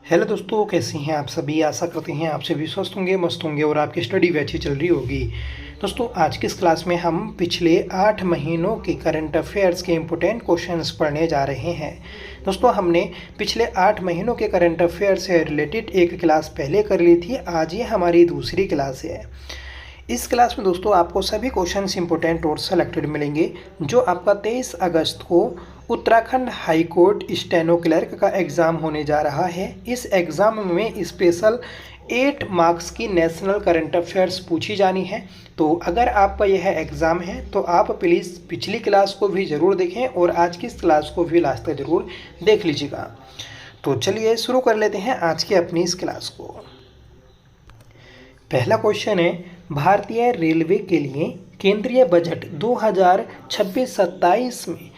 Hello दोस्तों, कैसे हैं आप सभी। आशा करते हैं आप सभी स्वस्थ होंगे, मस्त होंगे और आपकी स्टडी भी अच्छी चल रही होगी। दोस्तों, आज की इस क्लास में हम पिछले 8 महीनों के करंट अफेयर्स के इम्पोर्टेंट क्वेश्चंस पढ़ने जा रहे हैं। दोस्तों, हमने पिछले 8 महीनों के करंट अफेयर से रिलेटेड एक क्लास पहले कर ली थी। आज ये हमारी दूसरी क्लास है। इस क्लास में दोस्तों आपको सभी क्वेश्चंस इंपॉर्टेंट और सेलेक्टेड मिलेंगे जो आपका 23 अगस्त को Uttarakhand high court steno clerk का एग्ज़ाम होने जा रहा है। इस एग्ज़ाम में स्पेशल 8 मार्क्स की नेशनल करंट अफेयर्स पूछी जानी है। तो अगर आपका यह एग्ज़ाम है तो आप प्लीज़ पिछली क्लास को भी ज़रूर देखें और आज की इस क्लास को भी लास्ट तक ज़रूर देख लीजिएगा। तो चलिए शुरू कर लेते हैं आज की अपनी इस क्लास को। पहला क्वेश्चन है, भारतीय रेलवे के लिए केंद्रीय बजट 2026-27 में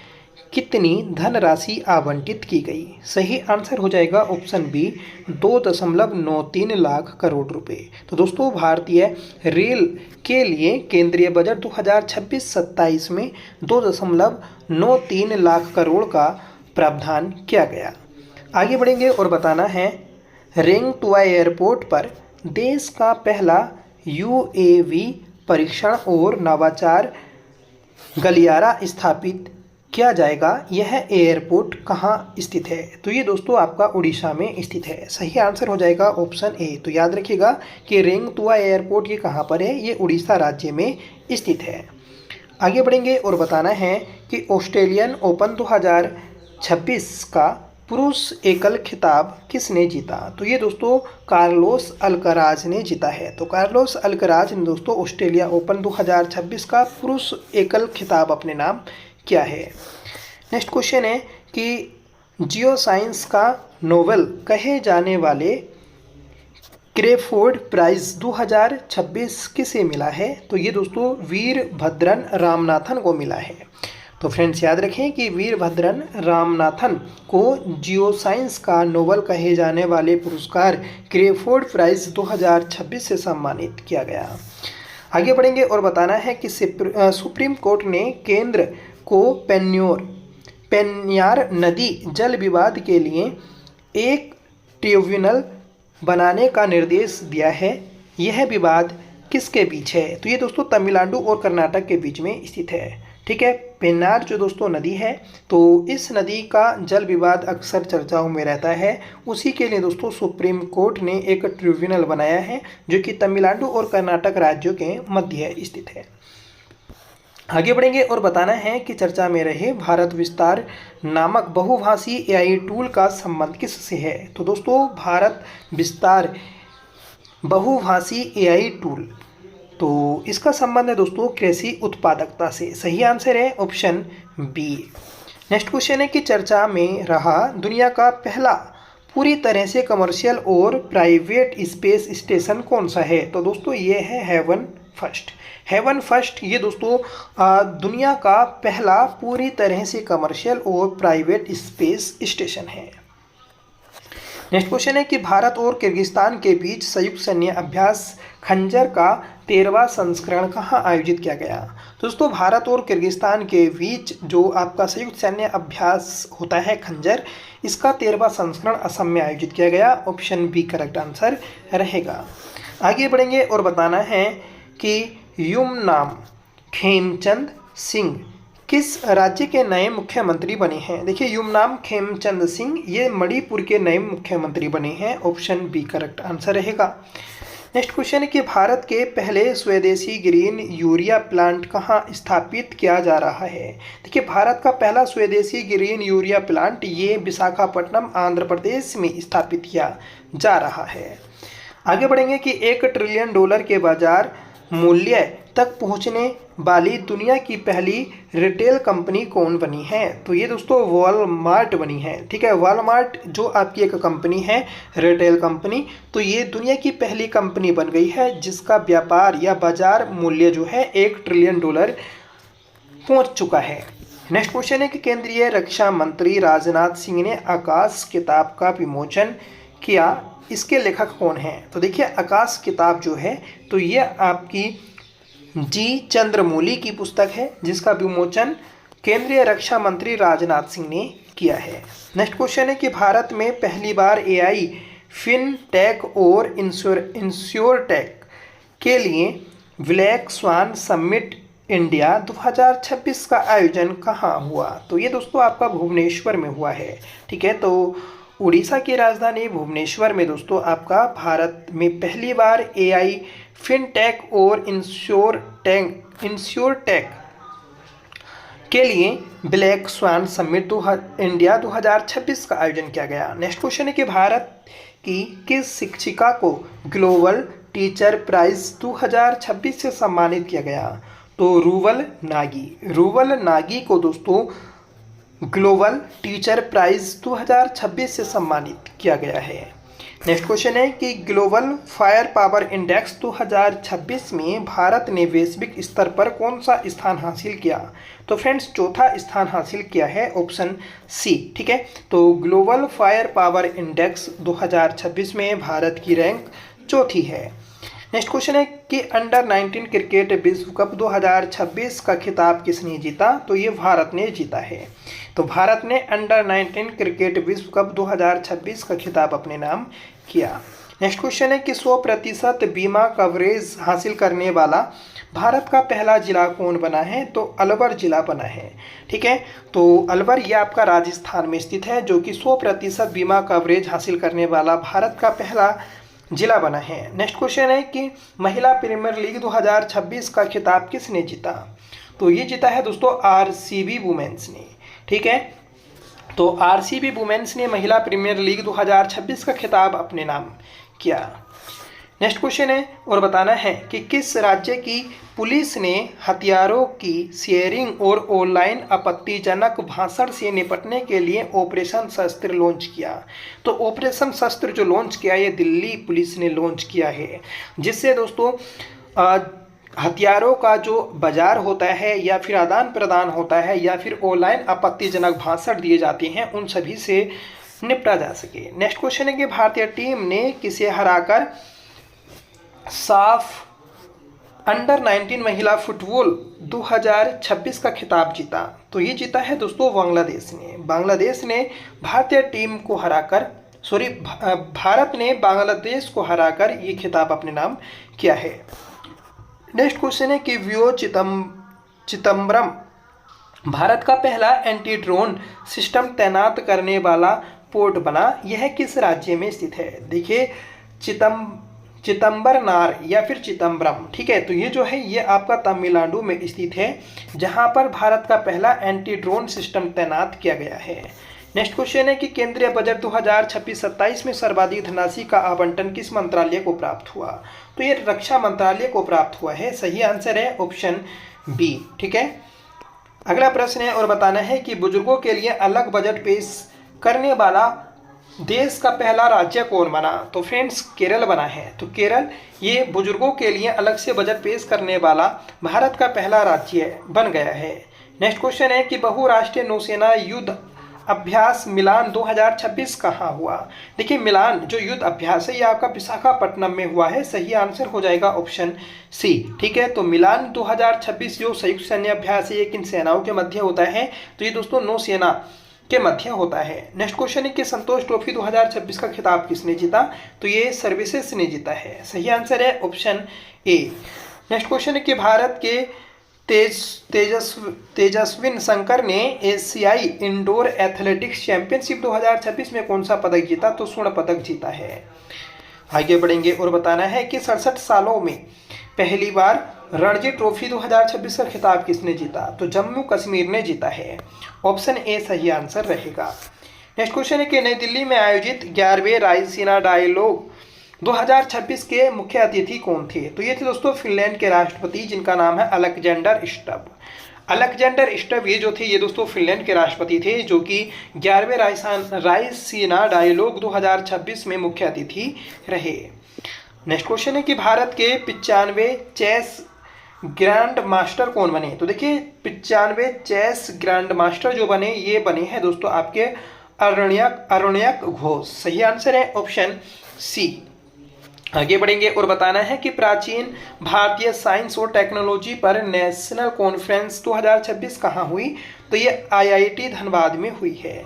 कितनी धनराशि आवंटित की गई। सही आंसर हो जाएगा ऑप्शन बी, 2.93 लाख करोड़ रुपए। तो दोस्तों, भारतीय रेल के लिए केंद्रीय बजट 2026-27 में 2.93 लाख करोड़ का प्रावधान किया गया। आगे बढ़ेंगे और बताना है, रेंगटुआ एयरपोर्ट पर देश का पहला यूएवी परीक्षण और नवाचार गलियारा स्थापित किया जाएगा। यह एयरपोर्ट कहाँ स्थित है। तो ये दोस्तों आपका उड़ीसा में स्थित है। सही आंसर हो जाएगा ऑप्शन ए। तो याद रखिएगा कि रेंगटुआ एयरपोर्ट ये कहाँ पर है, ये उड़ीसा राज्य में स्थित है। आगे बढ़ेंगे और बताना है कि ऑस्ट्रेलियन ओपन 2026 का पुरुष एकल खिताब किसने जीता। तो ये दोस्तों कार्लोस अल्कराज ने जीता है। तो कार्लोस अल्कराज ने दोस्तों ऑस्ट्रेलिया ओपन 2026 का पुरुष एकल खिताब अपने नाम किया है। नेक्स्ट क्वेश्चन है कि जियो साइंस का नोबेल कहे जाने वाले क्रेफोर्ड प्राइज 2026 किसे मिला है। तो ये दोस्तों वीरभद्रन रामनाथन को मिला है। तो फ्रेंड्स याद रखें कि वीरभद्रन रामनाथन को जियो साइंस का नोबेल कहे जाने वाले पुरस्कार क्रेफोर्ड प्राइज 2026 से सम्मानित किया गया। आगे बढ़ेंगे और बताना है कि सुप्रीम कोर्ट ने केंद्र को पेन्यार नदी जल विवाद के लिए एक ट्रिब्यूनल बनाने का निर्देश दिया है। यह विवाद किसके बीच है। तो ये दोस्तों तमिलनाडु और कर्नाटक के बीच में स्थित है। ठीक है, पेन्नार जो दोस्तों नदी है, तो इस नदी का जल विवाद अक्सर चर्चाओं में रहता है। उसी के लिए दोस्तों सुप्रीम कोर्ट ने एक ट्रिब्यूनल बनाया है जो कि तमिलनाडु और कर्नाटक राज्यों के मध्य स्थित है। आगे बढ़ेंगे और बताना है कि चर्चा में रहे भारत विस्तार नामक बहुभाषी एआई टूल का संबंध किससे है। तो दोस्तों भारत विस्तार बहुभाषी एआई टूल, तो इसका संबंध है दोस्तों कृषि उत्पादकता से। सही आंसर है ऑप्शन बी। नेक्स्ट क्वेश्चन है कि चर्चा में रहा दुनिया का पहला पूरी तरह से कमर्शियल और प्राइवेट स्पेस स्टेशन कौन सा है। तो दोस्तों ये है हेवन फर्स्ट। हेवन फर्स्ट ये दोस्तों दुनिया का पहला पूरी तरह से कमर्शियल और प्राइवेट स्पेस स्टेशन है। नेक्स्ट क्वेश्चन है कि भारत और किर्गिस्तान के बीच संयुक्त सैन्य अभ्यास खंजर का 13वां संस्करण कहाँ आयोजित किया गया। दोस्तों भारत और किर्गिस्तान के बीच जो आपका संयुक्त सैन्य अभ्यास होता है खंजर, इसका 13वां संस्करण असम में आयोजित किया गया। ऑप्शन बी करेक्ट आंसर रहेगा। आगे बढ़ेंगे और बताना है कि युमनाम खेमचंद सिंह किस राज्य के नए मुख्यमंत्री बने हैं। देखिए युमनाम खेमचंद सिंह ये मणिपुर के नए मुख्यमंत्री बने हैं। ऑप्शन बी करेक्ट आंसर रहेगा। नेक्स्ट क्वेश्चन है कि भारत के पहले स्वदेशी ग्रीन यूरिया प्लांट कहाँ स्थापित किया जा रहा है। देखिए भारत का पहला स्वदेशी ग्रीन यूरिया प्लांट ये विशाखापट्टनम आंध्र प्रदेश में स्थापित किया जा रहा है। आगे बढ़ेंगे कि $1 ट्रिलियन के बाजार मूल्य तक पहुंचने वाली दुनिया की पहली रिटेल कंपनी कौन बनी है। तो ये दोस्तों वॉलमार्ट बनी है। ठीक है, वॉलमार्ट जो आपकी एक कंपनी है रिटेल कंपनी, तो ये दुनिया की पहली कंपनी बन गई है जिसका व्यापार या बाजार मूल्य जो है $1 ट्रिलियन पहुंच चुका है। नेक्स्ट क्वेश्चन है कि केंद्रीय रक्षा मंत्री राजनाथ सिंह ने आकाश किताब का विमोचन किया। इसके लेखक कौन हैं। तो देखिए आकाश किताब जो है तो ये आपकी जी चंद्रमौली की पुस्तक है जिसका विमोचन केंद्रीय रक्षा मंत्री राजनाथ सिंह ने किया है। नेक्स्ट क्वेश्चन है कि भारत में पहली बार एआई फिनटेक और इंश्योरटेक के लिए ब्लैक स्वान समिट इंडिया 2026 का आयोजन कहाँ हुआ? तो ये दोस्तों आपका भुवनेश्वर में हुआ है। ठीक है, तो उड़ीसा की राजधानी भुवनेश्वर में दोस्तों आपका भारत में पहली बार एआई फिनटेक और इंश्योरटेक के लिए ब्लैक स्वान समिट इंडिया 2026 का आयोजन किया गया। नेक्स्ट क्वेश्चन है कि भारत की किस शिक्षिका को ग्लोबल टीचर प्राइज 2026 से सम्मानित किया गया? तो रूवल नागी को दोस्तों ग्लोबल टीचर प्राइज 2026 से सम्मानित किया गया है। नेक्स्ट क्वेश्चन है कि ग्लोबल फायर पावर इंडेक्स 2026 में भारत ने वैश्विक स्तर पर कौन सा स्थान हासिल किया? तो फ्रेंड्स चौथा स्थान हासिल किया है, ऑप्शन सी। ठीक है, तो ग्लोबल फायर पावर इंडेक्स 2026 में भारत की रैंक चौथी है। नेक्स्ट क्वेश्चन है कि अंडर 19 क्रिकेट विश्व कप 2026 का खिताब किसने जीता? तो ये भारत ने जीता है। तो भारत ने अंडर 19 क्रिकेट विश्व कप 2026 का खिताब अपने नाम किया। नेक्स्ट क्वेश्चन है कि 100% बीमा कवरेज हासिल करने वाला भारत का पहला जिला कौन बना है? तो अलवर जिला बना है। ठीक है, तो अलवर ये आपका राजस्थान में स्थित है, जो कि 100% बीमा कवरेज हासिल करने वाला भारत का पहला जिला बना है। नेक्स्ट क्वेश्चन है कि महिला प्रीमियर लीग 2026 का खिताब किसने जीता? तो ये जीता है दोस्तों आरसीबी वुमेन्स ने। ठीक है, तो आरसीबी वुमेन्स ने महिला प्रीमियर लीग 2026 का खिताब अपने नाम किया। नेक्स्ट क्वेश्चन है और बताना है कि किस राज्य की पुलिस ने हथियारों की शेयरिंग और ऑनलाइन आपत्तिजनक भाषण से निपटने के लिए ऑपरेशन शस्त्र लॉन्च किया? तो ऑपरेशन शस्त्र जो लॉन्च किया ये दिल्ली पुलिस ने लॉन्च किया है, जिससे दोस्तों हथियारों का जो बाजार होता है या फिर आदान प्रदान होता है या फिर ऑनलाइन आपत्तिजनक भाषण दिए जाते हैं, उन सभी से निपटा जा सके। नेक्स्ट क्वेश्चन है कि भारतीय टीम ने किसे हराकर साफ अंडर 19 महिला फुटबॉल 2026 का खिताब जीता? तो ये जीता है दोस्तों बांग्लादेश ने भारतीय टीम को हराकर भारत ने बांग्लादेश को हराकर ये खिताब अपने नाम किया है। नेक्स्ट क्वेश्चन है कि वियो चिदम्बरम भारत का पहला एंटी ड्रोन सिस्टम तैनात करने वाला पोर्ट बना, यह किस राज्य में स्थित है? देखिए चिदम्बरनार या फिर चिदम्बरम। ठीक है, तो ये जो है ये आपका तमिलनाडु में स्थित है, जहां पर भारत का पहला एंटी ड्रोन सिस्टम तैनात किया गया है। नेक्स्ट क्वेश्चन है कि केंद्रीय बजट 2026-27 में सर्वाधिक धनराशि का आवंटन किस मंत्रालय को प्राप्त हुआ? तो ये रक्षा मंत्रालय को प्राप्त हुआ है। सही आंसर है ऑप्शन बी। ठीक है, अगला प्रश्न है और बताना है कि बुजुर्गों के लिए अलग बजट पेश करने वाला देश का पहला राज्य कौन बना? तो फ्रेंड्स केरल बना है। तो केरल ये बुजुर्गों के लिए अलग से बजट पेश करने वाला भारत का पहला राज्य बन गया है। नेक्स्ट क्वेश्चन है कि बहुराष्ट्रीय नौसेना युद्ध अभ्यास मिलान 2026 कहाँ हुआ? देखिए मिलान जो युद्ध अभ्यास है ये आपका विशाखापट्टनम में हुआ है। सही आंसर हो जाएगा ऑप्शन सी। ठीक है, तो मिलान 2026 जो संयुक्त सैन्य अभ्यास है ये किन सेनाओं के मध्य होता है? तो ये दोस्तों नौसेना के मध्य होता है। नेक्स्ट क्वेश्चन है कि संतोष ट्रॉफी 2026 का खिताब किसने जीता? तो ये सर्विसेज ने जीता है। सही आंसर है ऑप्शन ए। नेक्स्ट क्वेश्चन है कि भारत के तेजस्विन शंकर ने एशियाई इंडोर एथलेटिक्स चैंपियनशिप 2026 में कौन सा पदक जीता? तो स्वर्ण पदक जीता है। आगे बढ़ेंगे और बताना है कि 67 सालों में पहली बार रणजी ट्रॉफी 2026 का खिताब किसने जीता? तो जम्मू कश्मीर ने जीता है। ऑप्शन ए सही आंसर रहेगा। नेक्स्ट क्वेश्चन है कि नई दिल्ली में आयोजित 11वें रायसीना डायलॉग 2026 के मुख्य अतिथि कौन थे? तो ये थे दोस्तों फिनलैंड के राष्ट्रपति जिनका नाम है अलेक्जेंडर स्टब ये जो थे ये दोस्तों फिनलैंड के राष्ट्रपति थे, जो कि 11वें रायसीना डायलॉग 2026 में मुख्य अतिथि रहे। नेक्स्ट क्वेश्चन है कि भारत के 95 चेस ग्रैंड मास्टर कौन बने? तो देखिए 95 चेस ग्रैंड मास्टर जो बने ये बने हैं दोस्तों आपके अरण्यक घोष। सही आंसर है ऑप्शन सी। आगे बढ़ेंगे और बताना है कि प्राचीन भारतीय साइंस और टेक्नोलॉजी पर नेशनल कॉन्फ्रेंस 2026 कहाँ हुई? तो ये IIT धनबाद में हुई है।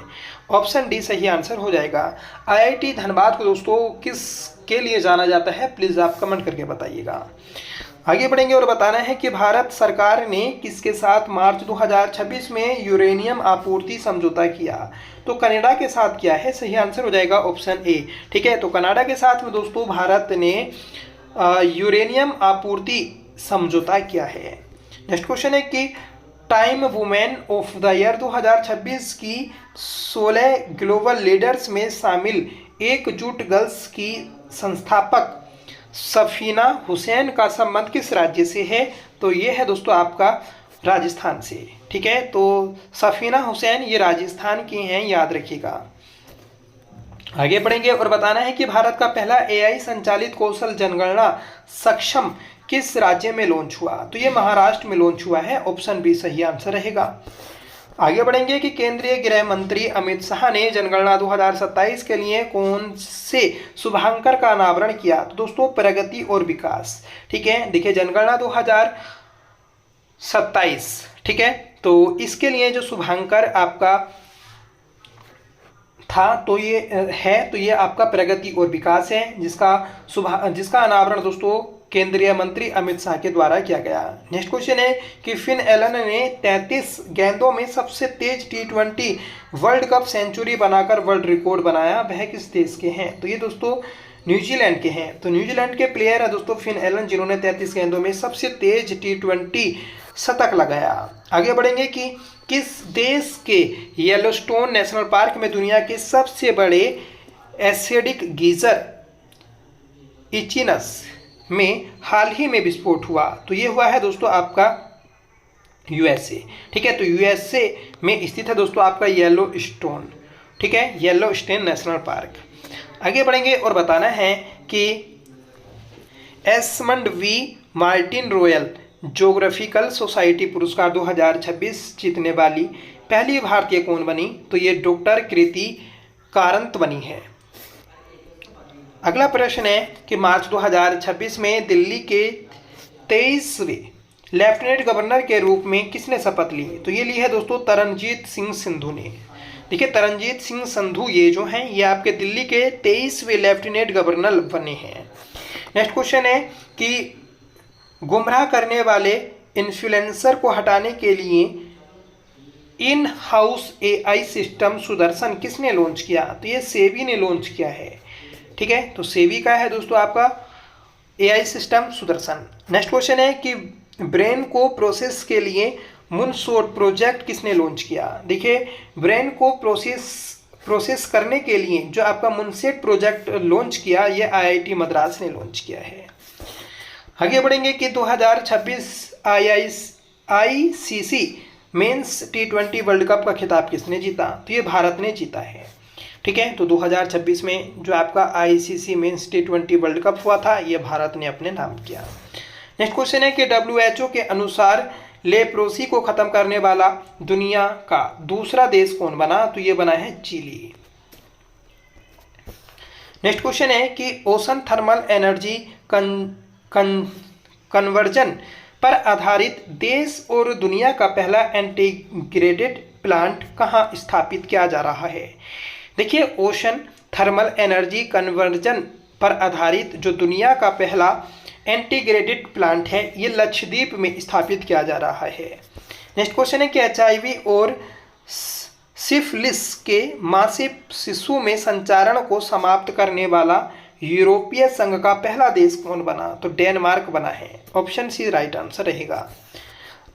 ऑप्शन डी सही आंसर हो जाएगा। आईआईटी धनबाद को दोस्तों किस के लिए जाना जाता है, प्लीज़ आप कमेंट करके बताइएगा। आगे बढ़ेंगे और बताना है कि भारत सरकार ने किसके साथ मार्च 2026 में यूरेनियम आपूर्ति समझौता किया। तो कनाडा के साथ किया है, सही आंसर हो जाएगा ऑप्शन ए। ठीक है, तो कनाडा के साथ में दोस्तों भारत ने यूरेनियम आपूर्ति समझौता किया है। नेक्स्ट क्वेश्चन है कि time women of the year 2026 की 16 ग्लोबल लीडर्स में शामिल एकजुट गर्ल्स की संस्थापक सफीना हुसैन का संबंध किस राज्य से है। तो ये है दोस्तों आपका राजस्थान से। ठीक है, तो सफीना हुसैन ये राजस्थान की हैं, याद रखिएगा। आगे बढ़ेंगे और बताना है कि भारत का पहला एआई संचालित कौशल जनगणना सक्षम किस राज्य में लॉन्च हुआ। तो ये महाराष्ट्र में लॉन्च हुआ है, ऑप्शन बी सही आंसर रहेगा। आगे बढ़ेंगे कि केंद्रीय गृह मंत्री अमित शाह ने जनगणना 2027 के लिए कौन से शुभांकर का अनावरण किया। तो दोस्तों प्रगति और विकास। ठीक है, देखिए जनगणना 2027, ठीक है, तो इसके लिए जो शुभांकर आपका था तो ये है, तो ये आपका प्रगति और विकास है, जिसका अनावरण दोस्तों केंद्रीय मंत्री अमित शाह के द्वारा किया गया। नेक्स्ट क्वेश्चन है कि फिन एलन ने 33 गेंदों में सबसे तेज T20 वर्ल्ड कप सेंचुरी बनाकर वर्ल्ड रिकॉर्ड बनाया, वह किस देश के हैं। तो ये दोस्तों न्यूजीलैंड के हैं। तो न्यूजीलैंड के प्लेयर है दोस्तों फिन एलन, जिन्होंने 33 गेंदों में सबसे तेज T20 शतक लगाया। आगे बढ़ेंगे कि किस देश के येलोस्टोन नेशनल पार्क में दुनिया के सबसे बड़े एसिडिक गीजर इचिनस में हाल ही में विस्फोट हुआ। तो ये हुआ है दोस्तों आपका यूएसए। ठीक है, तो यूएसए में स्थित है दोस्तों आपका येलोस्टोन। ठीक है, येलोस्टोन नेशनल पार्क। आगे बढ़ेंगे और बताना है कि Esmond V Martin Royal Geographical Society पुरस्कार 2026 जीतने वाली पहली भारतीय कौन बनी। तो ये डॉक्टर कृति कारंत बनी है। अगला प्रश्न है कि मार्च 2026 में दिल्ली के 23वें लेफ्टिनेंट गवर्नर के रूप में किसने शपथ ली। तो ये ली है दोस्तों तरनजीत सिंह संधू ने। देखिए तरनजीत सिंह संधू ये जो हैं ये आपके दिल्ली के 23वें लेफ्टिनेंट गवर्नर बने हैं। नेक्स्ट क्वेश्चन है कि गुमराह करने वाले इन्फ्लुएंसर को हटाने के लिए in house AI system Sudarshan किसने लॉन्च किया। तो ये सेबी ने लॉन्च किया है। ठीक है, तो सेबी का है दोस्तों आपका AI system Sudarshan. Next question है कि ब्रेन को प्रोसेस के लिए मुनशॉट प्रोजेक्ट किसने लॉन्च किया। देखिए ब्रेन को प्रोसेस करने के लिए जो आपका मुनशॉट प्रोजेक्ट लॉन्च किया ये आईआईटी मद्रास ने लॉन्च किया है। आगे बढ़ेंगे कि 2026 ICC men's T20 world cup का खिताब किसने जीता। तो ये भारत ने जीता है। ठीक है, तो 2026 में जो आपका ICC men's T20 world cup हुआ था ये भारत ने अपने नाम किया। नेक्स्ट क्वेश्चन है कि WHO के अनुसार लेप्रोसी को खत्म करने वाला दुनिया का दूसरा देश कौन बना। तो ये बना है चिली। नेक्स्ट क्वेश्चन है कि ओशन थर्मल एनर्जी कन्वर्जन पर आधारित देश और दुनिया का पहला इंटीग्रेटेड प्लांट कहाँ स्थापित किया जा रहा है। देखिए ओशन थर्मल एनर्जी कन्वर्जन पर आधारित जो दुनिया का पहला इंटीग्रेटेड प्लांट है ये लक्षद्वीप में स्थापित किया जा रहा है। नेक्स्ट क्वेश्चन है कि HIV और सिफिलिस के मासिक शिशु में संचारण को समाप्त करने वाला यूरोपीय संघ का पहला देश कौन बना। तो डेनमार्क बना है, ऑप्शन सी राइट आंसर रहेगा।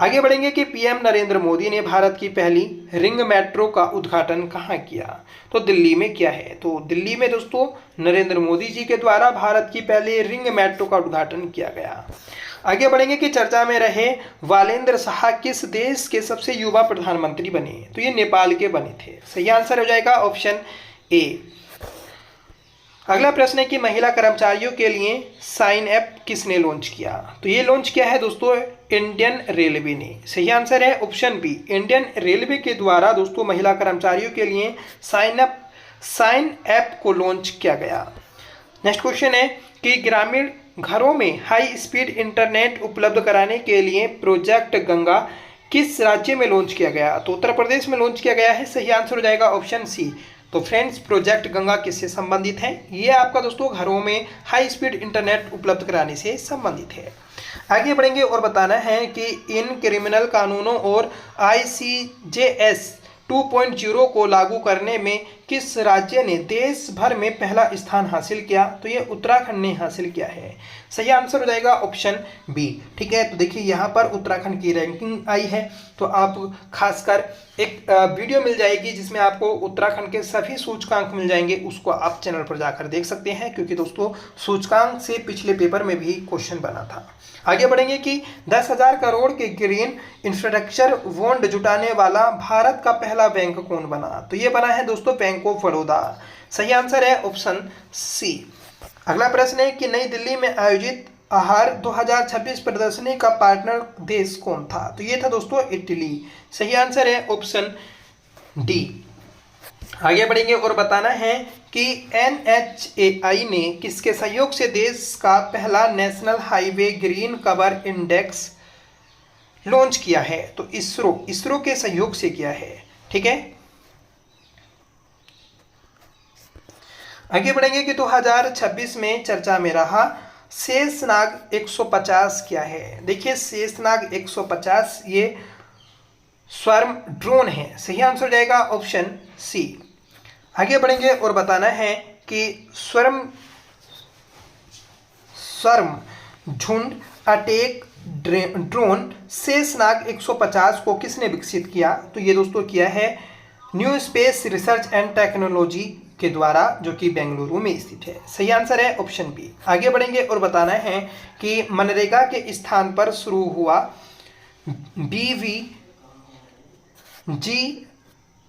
आगे बढ़ेंगे कि पीएम नरेंद्र मोदी ने भारत की पहली रिंग मेट्रो का उद्घाटन कहाँ किया। तो दिल्ली में किया है। तो दिल्ली में दोस्तों नरेंद्र मोदी जी के द्वारा भारत की पहली रिंग मेट्रो का उद्घाटन किया गया। आगे बढ़ेंगे कि चर्चा में रहे वालेंद्र शाह किस देश के सबसे युवा प्रधानमंत्री बने। तो ये नेपाल के बने थे। सही आंसर हो जाएगा ऑप्शन ए। अगला प्रश्न है कि महिला कर्मचारियों के लिए साइन ऐप किसने लॉन्च किया। तो ये लॉन्च किया है दोस्तों इंडियन रेलवे ने। सही आंसर है ऑप्शन बी। इंडियन रेलवे के द्वारा दोस्तों महिला कर्मचारियों के लिए साइन ऐप को लॉन्च किया गया। नेक्स्ट क्वेश्चन है कि ग्रामीण घरों में हाई स्पीड इंटरनेट उपलब्ध कराने के लिए प्रोजेक्ट गंगा किस राज्य में लॉन्च किया गया? तो उत्तर प्रदेश में लॉन्च किया गया है। सही आंसर हो जाएगा ऑप्शन सी। तो फ्रेंड्स, प्रोजेक्ट गंगा किससे संबंधित है? ये आपका दोस्तों घरों में हाई स्पीड इंटरनेट उपलब्ध कराने से संबंधित है। आगे बढ़ेंगे और बताना है कि इन क्रिमिनल कानूनों और ICJS 2.0 को लागू करने में किस राज्य ने देश भर में पहला स्थान हासिल किया? तो ये उत्तराखंड ने हासिल किया है। सही आंसर हो जाएगा ऑप्शन बी। ठीक है, तो देखिए यहाँ पर उत्तराखंड की रैंकिंग आई है, तो आप खासकर एक वीडियो मिल जाएगी जिसमें आपको उत्तराखंड के सभी सूचकांक मिल जाएंगे, उसको आप चैनल पर जाकर देख सकते हैं, क्योंकि दोस्तों सूचकांक से पिछले पेपर में भी क्वेश्चन बना था। आगे बढ़ेंगे कि 10,000 करोड़ के ग्रीन इंफ्रास्ट्रक्चर बॉन्ड जुटाने वाला भारत का पहला बैंक कौन बना? तो ये बना है दोस्तों बैंक ऑफ बड़ौदा। सही आंसर है ऑप्शन सी। अगला प्रश्न है कि नई दिल्ली में आयोजित आहार 2026 प्रदर्शनी का पार्टनर देश कौन था? तो ये था दोस्तों इटली। सही आंसर है ऑप्शन डी। आगे बढ़ेंगे और बताना है कि NHAI ने किसके सहयोग से देश का पहला national highway green cover index launch किया है? तो इसरो के सहयोग से किया है। ठीक है, आगे बढ़ेंगे कि 2026 में चर्चा में रहा शेषनाग 150 क्या है? देखिए शेषनाग 150 ये स्वर्म ड्रोन है। सही आंसर हो जाएगा ऑप्शन सी। आगे बढ़ेंगे और बताना है कि स्वर्म झुंड अटैक ड्रोन शेषनाग 150 को किसने विकसित किया? तो ये दोस्तों किया है new space research and technology के द्वारा, जो कि बेंगलुरु में स्थित है। सही आंसर है ऑप्शन बी। आगे बढ़ेंगे और बताना है कि मनरेगा के स्थान पर शुरू हुआ BVG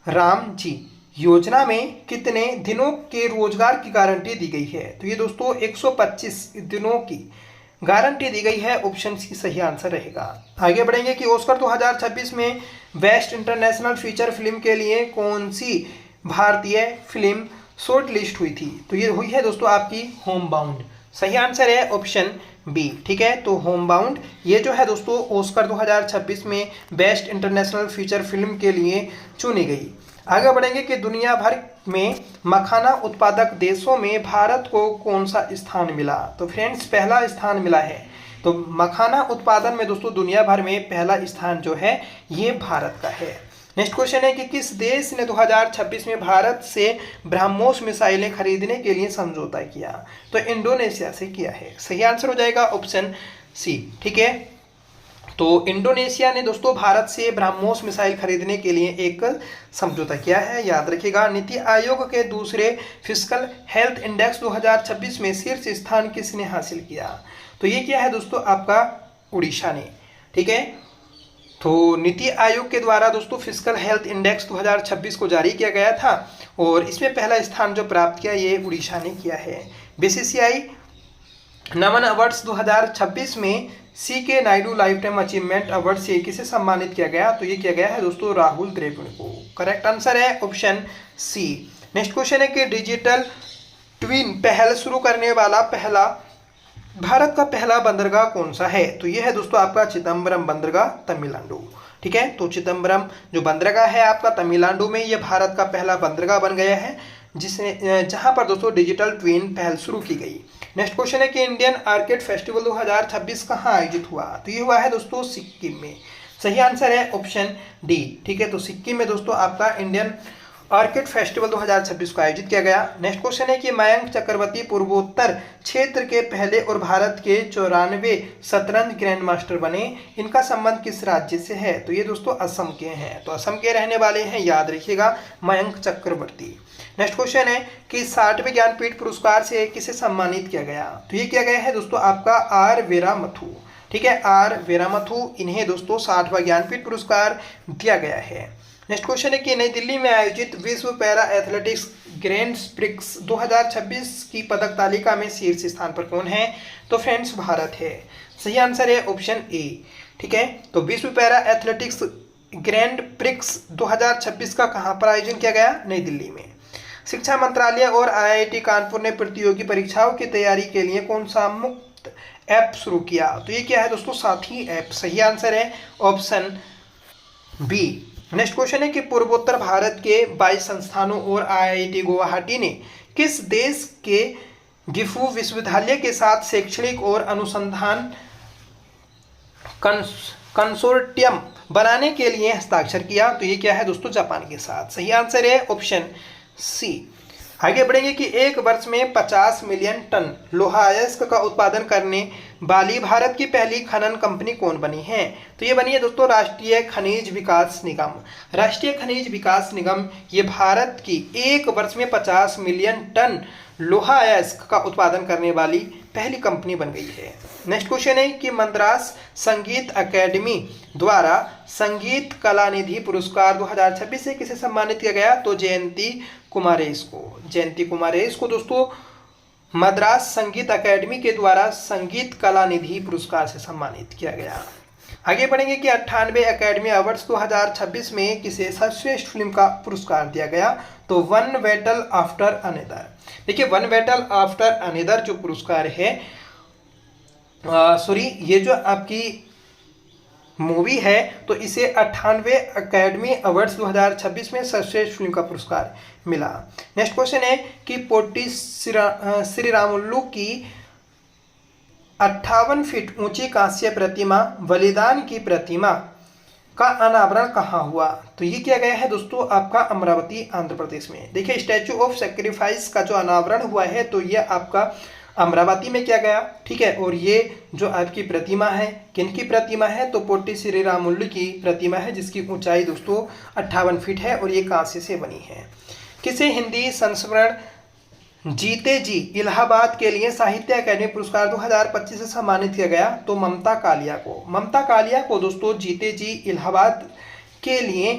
राम जी योजना में कितने दिनों के रोजगार की गारंटी दी गई है? तो ये दोस्तों 125 दिनों की गारंटी दी गई है। ऑप्शन सी सही आंसर रहेगा। आगे बढ़ेंगे कि ऑस्कर 2026 में बेस्ट इंटरनेशनल फीचर फिल्म के लिए कौन सी भारतीय फिल्म शॉर्ट लिस्ट हुई थी? तो ये हुई है दोस्तों आपकी होम बाउंड। सही आंसर है ऑप्शन बी। ठीक है, तो होम बाउंड ये जो है दोस्तों ऑस्कर 2026 में बेस्ट इंटरनेशनल फीचर फिल्म के लिए चुनी गई। आगे बढ़ेंगे कि दुनिया भर में मखाना उत्पादक देशों में भारत को कौन सा स्थान मिला? तो फ्रेंड्स पहला स्थान मिला है। तो मखाना उत्पादन में दोस्तों दुनिया भर में पहला स्थान जो है ये भारत का है। नेक्स्ट क्वेश्चन है कि किस देश ने 2026 में भारत से ब्रह्मोस मिसाइलें खरीदने के लिए समझौता किया? तो इंडोनेशिया से किया है। सही आंसर हो जाएगा ऑप्शन सी। ठीक है, तो इंडोनेशिया ने दोस्तों भारत से ब्रह्मोस मिसाइल खरीदने के लिए एक समझौता किया है, याद रखिएगा। नीति आयोग के दूसरे फिस्कल हेल्थ इंडेक्स 2026 में शीर्ष स्थान किसने हासिल किया? तो ये क्या है दोस्तों आपका उड़ीसा ने। ठीक है, तो नीति आयोग के द्वारा दोस्तों फिस्कल हेल्थ इंडेक्स 2026 को जारी किया गया था और इसमें पहला स्थान जो प्राप्त किया ये उड़ीसा ने किया है। BCCI नमन अवार्ड्स 2026 में CK Naidu life time achievement award से किसे सम्मानित किया गया? तो ये किया गया है दोस्तों राहुल द्रविड़ को। करेक्ट आंसर है ऑप्शन सी। नेक्स्ट क्वेश्चन है कि डिजिटल ट्विन पहल शुरू करने वाला भारत का पहला बंदरगाह कौन सा है? तो ये है दोस्तों आपका चिदम्बरम बंदरगाह, तमिलनाडु। ठीक है, तो चिदम्बरम जो बंदरगाह है आपका तमिलनाडु में, ये भारत का पहला बंदरगाह बन गया है जहां पर दोस्तों डिजिटल ट्विन पहल शुरू की गई। नेक्स्ट क्वेश्चन है कि इंडियन आर्किड फेस्टिवल 2026 कहाँ आयोजित हुआ? तो ये हुआ है दोस्तों सिक्किम में। सही आंसर है ऑप्शन डी। ठीक है, तो सिक्किम में दोस्तों आपका इंडियन आर्किड फेस्टिवल 2026 को आयोजित किया गया। नेक्स्ट क्वेश्चन है कि मयंक चक्रवर्ती पूर्वोत्तर क्षेत्र के पहले और भारत के 94 शतरंज ग्रैंड मास्टर बने। इनका संबंध किस राज्य से है? तो ये दोस्तों असम के हैं, तो असम के रहने वाले हैं, याद रखिएगा मयंक चक्रवर्ती। नेक्स्ट क्वेश्चन है कि 60वें ज्ञानपीठ पुरस्कार से किसे सम्मानित किया गया? तो ये किया गया है दोस्तों आपका R वीरामथु। ठीक है, R वीरामथु, इन्हें दोस्तों 60वां ज्ञानपीठ पुरस्कार दिया गया है। नेक्स्ट क्वेश्चन है कि नई दिल्ली में आयोजित विश्व पैरा एथलेटिक्स ग्रैंड प्रिक्स 2026 की पदक तालिका में शीर्ष स्थान पर कौन है? तो फ्रेंड्स भारत है। सही आंसर है ऑप्शन ए। ठीक है, तो विश्व पैरा एथलेटिक्स ग्रैंड प्रिक्स 2026 का कहां पर आयोजन किया गया? नई दिल्ली में। शिक्षा मंत्रालय और IIT कानपुर ने प्रतियोगी परीक्षाओं की तैयारी के लिए कौन सा मुफ्त ऐप शुरू किया? तो ये क्या है दोस्तों? साथी ऐप। सही आंसर है ऑप्शन बी। नेक्स्ट क्वेश्चन है कि पूर्वोत्तर भारत के 22 संस्थानों और आईआईटी गुवाहाटी ने किस देश के गिफू विश्वविद्यालय के साथ शैक्षणिक और अनुसंधान कंसोर्टियम बनाने के लिए हस्ताक्षर किया? तो ये क्या है दोस्तों? जापान के साथ। सही आंसर है ऑप्शन सी। आगे बढ़ेंगे कि एक वर्ष में 50 मिलियन टन लोहा अयस्क का उत्पादन करने वाली भारत की पहली खनन कंपनी कौन बनी है? तो ये बनी है दोस्तों राष्ट्रीय खनिज विकास निगम। राष्ट्रीय खनिज विकास निगम ये भारत की एक वर्ष में 50 मिलियन टन लोहा अयस्क का उत्पादन करने वाली पहली कंपनी बन गई है। नेक्स्ट क्वेश्चन है कि मद्रास संगीत अकेडमी द्वारा संगीत कला निधि पुरस्कार 2026 से किसे सम्मानित किया गया? तो जयंती कुमारेश को। जयंती कुमारेश को दोस्तों मद्रास संगीत अकेडमी के द्वारा संगीत कला निधि पुरस्कार से सम्मानित किया गया। आगे बढ़ेंगे कि 98 अकेडमी अवार्ड्स 2026 में किसे सर्वश्रेष्ठ फिल्म का पुरस्कार दिया गया? तो वन बैटल आफ्टर अनदर। देखिए वन बैटल आफ्टर अनदर जो पुरस्कार है ये जो आपकी मूवी है तो इसे 98 अकेडमी अवार्ड्स 2026 में सर्वश्रेष्ठ फिल्म का पुरस्कार मिला। नेक्स्ट क्वेश्चन है कि पोटी श्रीरामुलु की 58 फीट ऊंची कांस्य प्रतिमा बलिदान की प्रतिमा का अनावरण कहाँ हुआ? तो ये किया गया है दोस्तों आपका अमरावती आंध्र प्रदेश में। देखिए स्टैचू ऑफ सेक्रीफाइस का जो अनावरण हुआ है तो ये आपका अमरावती में किया गया, ठीक है। और ये जो आपकी प्रतिमा है किनकी प्रतिमा है? तो पोटी श्रीरामुलु की प्रतिमा है जिसकी ऊंचाई दोस्तों 58 फीट है और ये कांस्य से बनी है। किसे हिंदी संस्मरण जीते जी इलाहाबाद के लिए साहित्य अकादमी पुरस्कार 2025 से सम्मानित किया गया? तो ममता कालिया को। ममता कालिया को दोस्तों जीते जी इलाहाबाद के लिए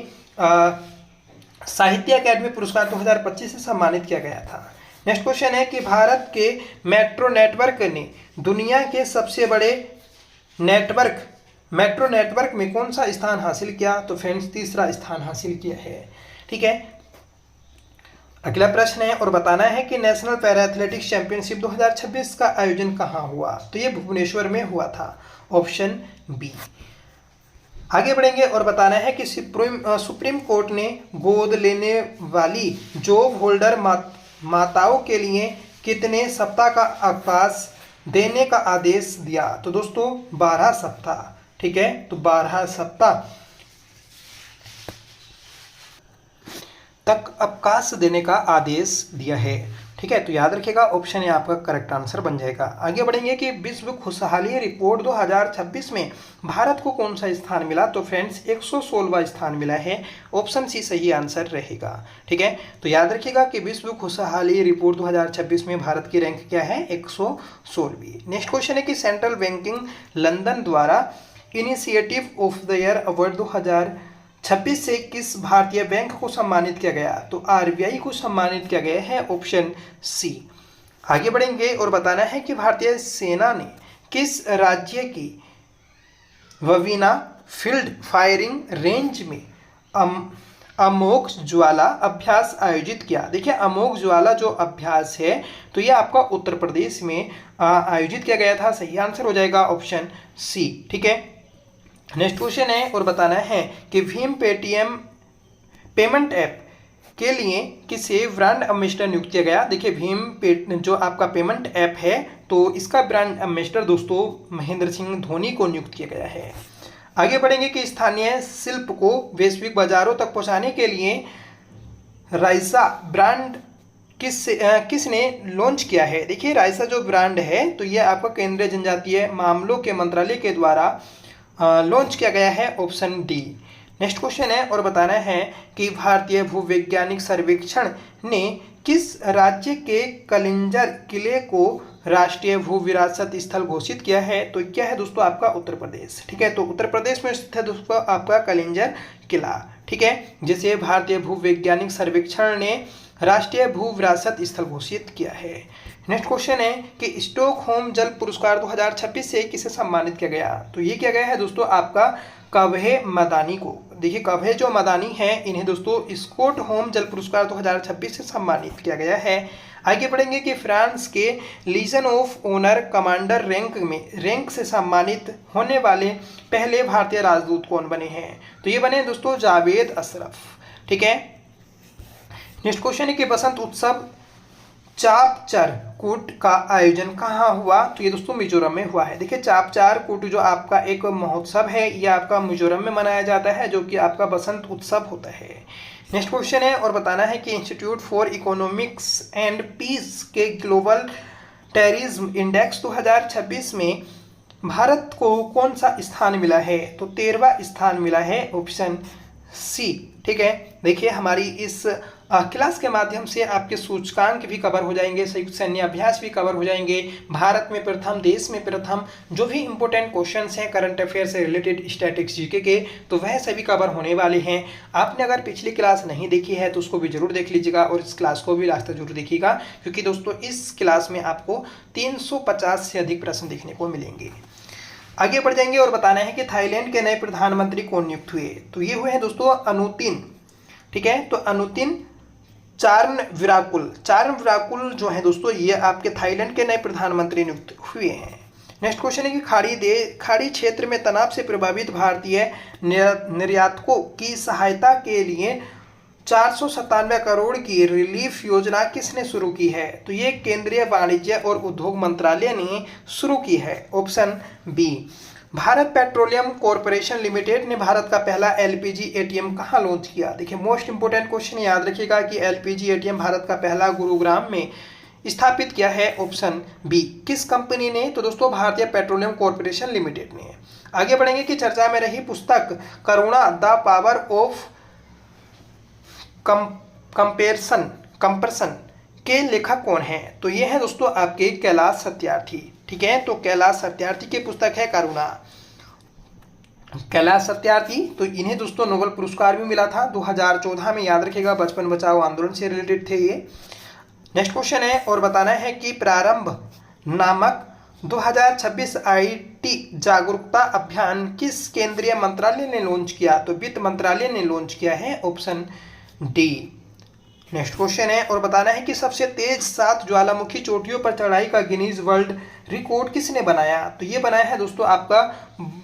साहित्य अकादमी पुरस्कार 2025 से सम्मानित किया गया था। नेक्स्ट क्वेश्चन है कि भारत के मेट्रो नेटवर्क ने दुनिया के सबसे बड़े मेट्रो नेटवर्क में कौन सा स्थान हासिल किया? तो फ्रेंड्स तीसरा स्थान हासिल किया है, ठीक है। अगला प्रश्न है और बताना है कि नेशनल पैरा एथलेटिक्स चैंपियनशिप 2026 का आयोजन कहाँ हुआ? तो ये भुवनेश्वर में हुआ था, ऑप्शन बी। आगे बढ़ेंगे और बताना है कि सुप्रीम कोर्ट ने गोद लेने वाली जॉब होल्डर माताओं के लिए कितने सप्ताह का अवकाश देने का आदेश दिया? तो दोस्तों 12 सप्ताह, ठीक है। तो 12 सप्ताह तक अवकाश देने का आदेश दिया है, ठीक है। तो याद रखिएगा ऑप्शन ये आपका करेक्ट आंसर बन जाएगा। आगे बढ़ेंगे कि विश्व खुशहाली रिपोर्ट 2026 में भारत को कौन सा स्थान मिला? तो फ्रेंड्स 116वां स्थान मिला है, ऑप्शन सी सही आंसर रहेगा, ठीक है। तो याद रखिएगा कि विश्व खुशहाली रिपोर्ट 2026 में भारत की रैंक क्या है? 116वीं। नेक्स्ट क्वेश्चन है कि सेंट्रल बैंकिंग लंदन द्वारा initiative of the year award 2026 से किस भारतीय बैंक को सम्मानित किया गया? तो आरबीआई को सम्मानित किया गया है, ऑप्शन सी। आगे बढ़ेंगे और बताना है कि भारतीय सेना ने किस राज्य की ववीना फील्ड फायरिंग रेंज में अमोघ ज्वाला अभ्यास आयोजित किया? देखिए अमोघ ज्वाला जो अभ्यास है तो ये आपका उत्तर प्रदेश में आयोजित किया गया था। सही आंसर हो जाएगा ऑप्शन सी, ठीक है। नेक्स्ट क्वेश्चन है और बताना है कि भीम पेटीएम पेमेंट ऐप के लिए किसे ब्रांड एम्बेसडर नियुक्त किया गया? देखिए भीम जो आपका पेमेंट ऐप है तो इसका ब्रांड एम्बेसडर दोस्तों महेंद्र सिंह धोनी को नियुक्त किया गया है। आगे बढ़ेंगे कि स्थानीय शिल्प को वैश्विक बाजारों तक पहुंचाने के लिए राइसा ब्रांड किसने लॉन्च किया है? देखिए राइसा जो ब्रांड है तो ये आपका केंद्रीय जनजातीय मामलों के मंत्रालय के द्वारा लॉन्च किया गया है, ऑप्शन डी। नेक्स्ट क्वेश्चन है और बताना है कि भारतीय भूवैज्ञानिक सर्वेक्षण ने किस राज्य के कलिंजर किले को राष्ट्रीय भू विरासत स्थल घोषित किया है? तो क्या है दोस्तों आपका उत्तर प्रदेश, ठीक है। तो उत्तर प्रदेश में स्थित है दोस्तों आपका कलिंजर किला, ठीक है, जिसे भारतीय भूवैज्ञानिक सर्वेक्षण ने राष्ट्रीय भू विरासत स्थल घोषित किया है। नेक्स्ट क्वेश्चन है कि स्टॉकहोम जल पुरस्कार 2026 से किसे सम्मानित किया गया? तो ये किया गया है दोस्तों आपका कव्हे मदानी को। देखिए कव्हे जो मदानी हैं इन्हें दोस्तों स्टॉकहोम जल पुरस्कार 2026 से सम्मानित किया गया है। आगे बढ़ेंगे कि फ्रांस के Legion of Honour commander rank से सम्मानित होने वाले पहले भारतीय राजदूत कौन बने हैं? तो ये बने दोस्तों जावेद अशरफ। ठीक है। नेक्स्ट क्वेश्चन है कि बसंत उत्सव चापचारकूट का आयोजन कहाँ हुआ? तो ये दोस्तों मिजोरम में हुआ है। देखिए चापचारकूट जो आपका एक महोत्सव है ये आपका मिजोरम में मनाया जाता है, जो कि आपका बसंत उत्सव होता है। नेक्स्ट क्वेश्चन है और बताना है कि Institute for Economics and Peace के ग्लोबल टेररिज्म इंडेक्स 2026 में भारत को कौन सा स्थान मिला है? तो 13वां स्थान मिला है, ऑप्शन सी। ठीक है। देखिए हमारी इस क्लास के माध्यम से आपके सूचकांक भी कवर हो जाएंगे, संयुक्त सैन्य अभ्यास भी कवर हो जाएंगे, भारत में प्रथम, देश में प्रथम, जो भी इंपॉर्टेंट क्वेश्चंस हैं करंट अफेयर से रिलेटेड, स्टैटिक्स, जीके के, तो वह सभी कवर होने वाले हैं। आपने अगर पिछली क्लास नहीं देखी है तो उसको भी जरूर देख लीजिएगा और इस क्लास को भी लास्ट तक जरूर देखिएगा, क्योंकि दोस्तों इस क्लास में आपको 350 से अधिक प्रश्न देखने को मिलेंगे। आगे बढ़ जाएंगे और बताना है कि थाईलैंड के नए प्रधानमंत्री कौन नियुक्त हुए? तो ये हुए हैं दोस्तों अनुतिन। ठीक है। तो अनुतिन चारणविराकुल जो है दोस्तों ये आपके थाईलैंड के नए प्रधानमंत्री नियुक्त हुए हैं। नेक्स्ट क्वेश्चन है कि खाड़ी क्षेत्र में तनाव से प्रभावित भारतीय निर्यातकों की सहायता के लिए 497 करोड़ की रिलीफ योजना किसने शुरू की है? तो ये केंद्रीय वाणिज्य और उद्योग मंत्रालय ने शुरू की है, option B. Bharat Petroleum Corporation Limited ने भारत का पहला एलपीजी एटीएम कहाँ लॉन्च किया? देखिए मोस्ट इंपोर्टेंट क्वेश्चन याद रखिएगा कि एलपीजी एटीएम भारत का पहला गुरुग्राम में स्थापित किया है, ऑप्शन बी। किस कंपनी ने? तो दोस्तों भारतीय पेट्रोलियम कॉर्पोरेशन लिमिटेड ने। आगे बढ़ेंगे कि चर्चा में रही पुस्तक करुणा द पावर ऑफ कंपर्सन के लेखक कौन हैं? तो ये है दोस्तों आपके कैलाश सत्यार्थी। ठीक है। तो कैलाश सत्यार्थी की पुस्तक है करुणा। कैलाश सत्यार्थी, तो इन्हें दोस्तों नोबेल पुरस्कार भी मिला था 2014 में, याद रखिएगा, बचपन बचाओ आंदोलन से रिलेटेड थे ये। नेक्स्ट क्वेश्चन है और बताना है कि प्रारंभ नामक 2026 आईटी जागरूकता अभियान किस केंद्रीय मंत्रालय ने लॉन्च किया? तो वित्त मंत्रालय ने लॉन्च किया है, ऑप्शन डी। नेक्स्ट क्वेश्चन है और बताना है कि सबसे तेज 7 ज्वालामुखी चोटियों पर चढ़ाई का गिनीज वर्ल्ड रिकॉर्ड किसने बनाया? तो ये बनाया है दोस्तों आपका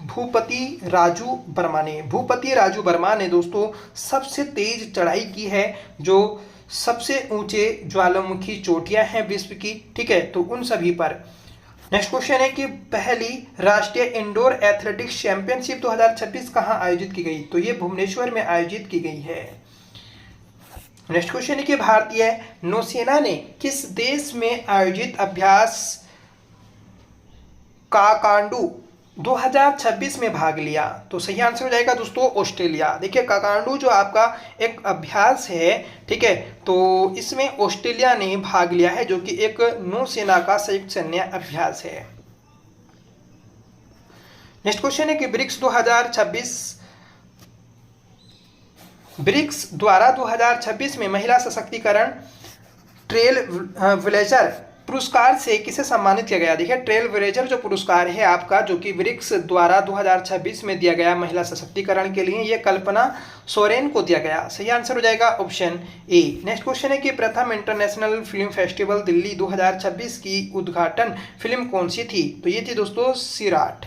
भूपति राजू वर्मा ने। भूपति राजू वर्मा ने दोस्तों सबसे तेज चढ़ाई की है, जो सबसे ऊंचे ज्वालामुखी चोटियां हैं विश्व की। ठीक है। तो उन सभी पर। नेक्स्ट क्वेश्चन है कि पहली राष्ट्रीय इंडोर एथलेटिक्स चैंपियनशिप 2026 कहाँ आयोजित की गई? तो ये भुवनेश्वर में आयोजित की गई है। नेक्स्ट क्वेश्चन है कि भारतीय नौसेना ने किस देश में आयोजित अभ्यास काकांडू 2026 में भाग लिया? तो सही आंसर हो जाएगा दोस्तों ऑस्ट्रेलिया। देखिए काकांडू जो आपका एक अभ्यास है, ठीक है, तो इसमें ऑस्ट्रेलिया ने भाग लिया है, जो कि एक नौसेना का संयुक्त सैन्य अभ्यास है। नेक्स्ट क्वेश्चन है कि ब्रिक्स द्वारा 2026 में महिला सशक्तिकरण ट्रेल ब्लेजर पुरस्कार से किसे सम्मानित किया गया? देखिए ट्रेल ब्लेजर जो पुरस्कार है आपका, जो कि ब्रिक्स द्वारा 2026 में दिया गया महिला सशक्तिकरण के लिए, ये कल्पना सोरेन को दिया गया। सही आंसर हो जाएगा ऑप्शन ए। नेक्स्ट क्वेश्चन है कि प्रथम इंटरनेशनल फिल्म फेस्टिवल दिल्ली 2026 की उद्घाटन फिल्म कौन सी थी? तो ये थी दोस्तों सिराट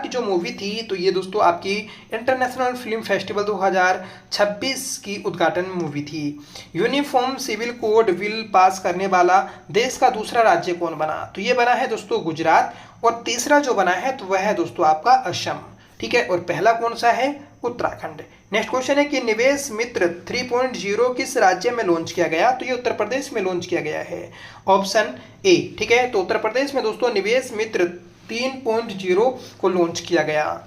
जो मूवी थी, तो ये दोस्तों आपकी इंटरनेशनल फिल्म फेस्टिवल 2026 की उद्घाटन मूवी थी। Uniform civil code bill pass करने वाला देश का दूसरा राज्य कौन बना? तो ये बना है दोस्तों गुजरात, और तीसरा जो बना है तो वह है दोस्तों आपका असम। ठीक है। और पहला कौन सा है? उत्तराखंड। नेक्स्ट क्वेश्चन है कि निवेश मित्र 3.0 किस राज्य में लॉन्च किया गया? तो ये उत्तर प्रदेश में लॉन्च किया गया है, ऑप्शन ए। ठीक है। तो उत्तर प्रदेश में दोस्तों निवेश मित्र 3.0 को लॉन्च किया गया।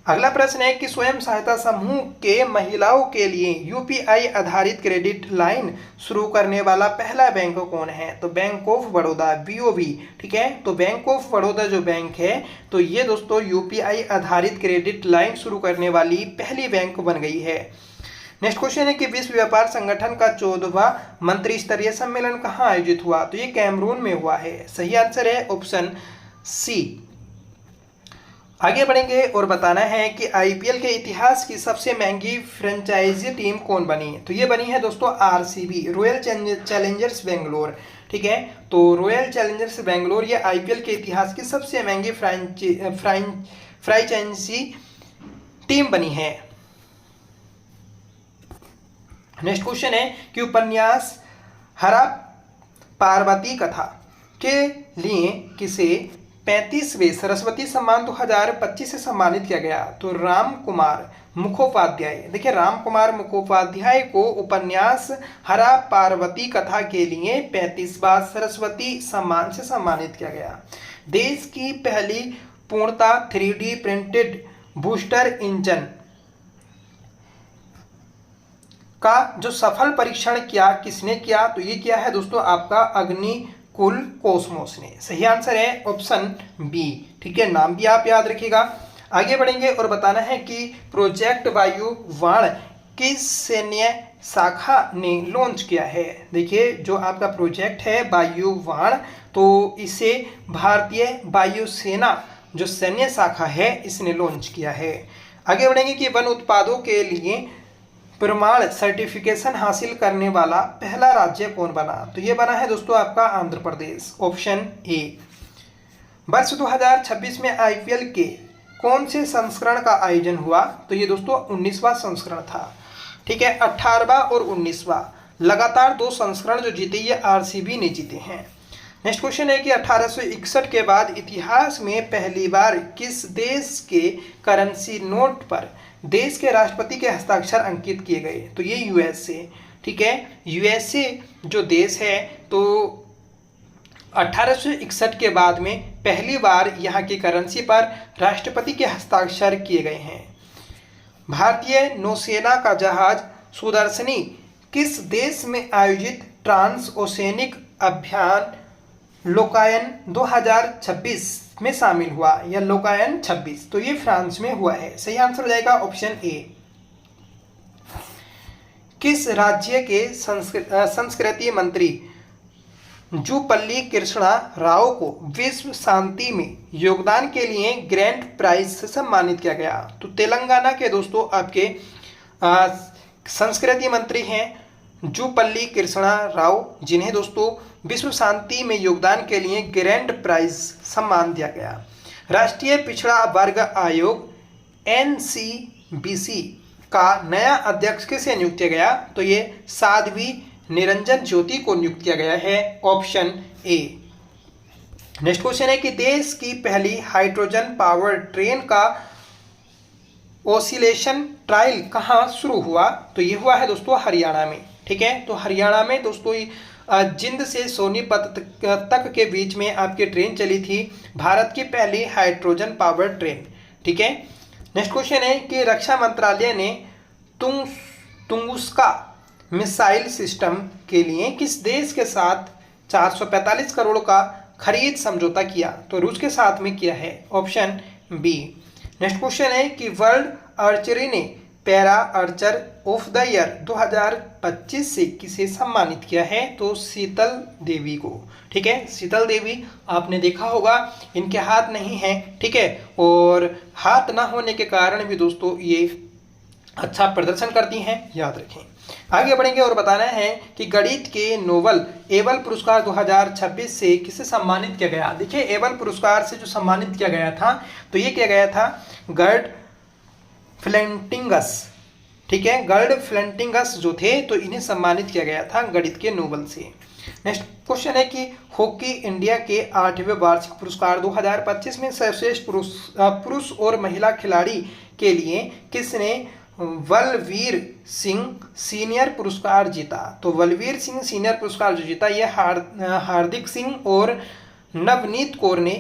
अगला प्रश्न है कि स्वयं सहायता समूह के महिलाओं के लिए यूपीआई आधारित क्रेडिट लाइन शुरू करने वाला पहला बैंक कौन है? तो बैंक ऑफ बड़ौदा, बीओबी। ठीक है। तो बैंक ऑफ बड़ौदा जो बैंक है, तो ये दोस्तों यूपीआई आधारित क्रेडिट लाइन शुरू करने वाली पहली बैंक बन गई है। नेक्स्ट क्वेश्चन है कि विश्व व्यापार संगठन का 14वां मंत्री स्तरीय सम्मेलन कहाँ आयोजित हुआ? तो ये कैमरून में हुआ है। सही आंसर है ऑप्शन सी। आगे बढ़ेंगे और बताना है कि आईपीएल के इतिहास की सबसे महंगी फ्रेंचाइजी टीम कौन बनी? तो ये बनी है दोस्तों आरसीबी, रॉयल चैलेंजर्स बेंगलोर। ठीक है। तो रॉयल चैलेंजर्स बेंगलोर ये आईपीएल के इतिहास की सबसे महंगी फ्रेंचाइजी टीम बनी है। नेक्स्ट क्वेश्चन है कि उपन्यास हरा पार्वती कथा के लिए किसे 35वें सरस्वती सम्मान 2025 से सम्मानित किया गया? तो राम कुमार मुखोपाध्याय। देखिए, राम कुमार मुखोपाध्याय को उपन्यास हरा पार्वती कथा के लिए 35वां सरस्वती सम्मान से सम्मानित किया गया। देश की पहली पूर्णतः 3D प्रिंटेड बूस्टर इंजन का जो सफल परीक्षण किया किसने किया? तो ये किया है दोस्तों आपका अग्निकुल कॉस्मोस ने। सही आंसर है ऑप्शन बी। ठीक है, नाम भी आप याद रखिएगा। आगे बढ़ेंगे और बताना है कि प्रोजेक्ट वायु बाण किस सैन्य शाखा ने लॉन्च किया है? देखिए, जो आपका प्रोजेक्ट है वायु बाण, तो इसे भारतीय वायुसेना जो सैन्य शाखा है इसने लॉन्च किया है। आगे बढ़ेंगे कि वन उत्पादों के लिए प्रमाण सर्टिफिकेशन हासिल करने वाला पहला राज्य कौन बना? तो ये बना है दोस्तों आपका आंध्र प्रदेश, ऑप्शन ए। वर्ष 2026 में आईपीएल के कौन से संस्करण का आयोजन हुआ? तो ये दोस्तों 19वां संस्करण था। ठीक है, 18वां और 19वां लगातार 2 संस्करण जो जीते ये आरसीबी ने जीते हैं। नेक्स्ट क्वेश्चन है कि 1861 के बाद इतिहास में पहली बार किस देश के करेंसी नोट पर देश के राष्ट्रपति के हस्ताक्षर अंकित किए गए? तो ये यूएसए। ठीक है, यूएसए जो देश है तो 1861 के बाद में पहली बार यहाँ की करेंसी पर राष्ट्रपति के हस्ताक्षर किए गए हैं। भारतीय नौसेना का जहाज सुदर्शनी किस देश में आयोजित ट्रांस ओशियनिक अभियान लोकायन 2026 में शामिल हुआ या लोकायन 26? तो ये फ्रांस में हुआ है। सही आंसर हो जाएगा ऑप्शन ए। किस राज्य के संस्कृति मंत्री जुपल्ली कृष्णा राव को विश्व शांति में योगदान के लिए ग्रैंड प्राइज से सम्मानित किया गया? तो तेलंगाना के दोस्तों आपके संस्कृति मंत्री हैं जुपल्ली कृष्णा राव, जिन्हें दोस्तों विश्व शांति में योगदान के लिए ग्रैंड प्राइज सम्मान दिया गया। राष्ट्रीय पिछड़ा वर्ग आयोग NCBC का नया अध्यक्ष किसे नियुक्त किया गया? तो ये साध्वी निरंजन ज्योति को नियुक्त किया गया है, ऑप्शन ए। नेक्स्ट क्वेश्चन है कि देश की पहली हाइड्रोजन पावर ट्रेन का ओसिलेशन ट्रायल कहाँ शुरू हुआ? तो ये हुआ है दोस्तों हरियाणा में। ठीक है, तो हरियाणा में दोस्तों जिंद से सोनीपत तक के बीच में आपकी ट्रेन चली थी, भारत की पहली हाइड्रोजन पावर ट्रेन। ठीक है, नेक्स्ट क्वेश्चन है कि रक्षा मंत्रालय ने तुंगुस्का मिसाइल सिस्टम के लिए किस देश के साथ 445 करोड़ का खरीद समझौता किया? तो रूस के साथ में किया है, ऑप्शन बी। नेक्स्ट क्वेश्चन है कि वर्ल्ड आर्चरी ने para Archer of the year 2025 से किसे सम्मानित किया है? तो शीतल देवी को। ठीक है, शीतल देवी आपने देखा होगा इनके हाथ नहीं है। ठीक है, और हाथ ना होने के कारण भी दोस्तों ये अच्छा प्रदर्शन करती हैं, याद रखें। आगे बढ़ेंगे और बताना है कि गणित के नोबल एबल पुरस्कार 2026 से किसे सम्मानित किया गया? देखिए, एबल पुरस्कार से जो सम्मानित किया गया था तो ये किया गया था गर्ड फ्लेंटिंगस। ठीक है, गर्ड फ्लेंटिंगस जो थे तो इन्हें सम्मानित किया गया था गणित के नोबल से। नेक्स्ट क्वेश्चन है कि हॉकी इंडिया के 8वें वार्षिक पुरस्कार 2025 में सर्वश्रेष्ठ पुरुष और महिला खिलाड़ी के लिए किसने बलवीर सिंह सीनियर पुरस्कार जीता? तो बलवीर सिंह सीनियर पुरस्कार जो जीता ये हार्दिक सिंह और नवनीत कौर ने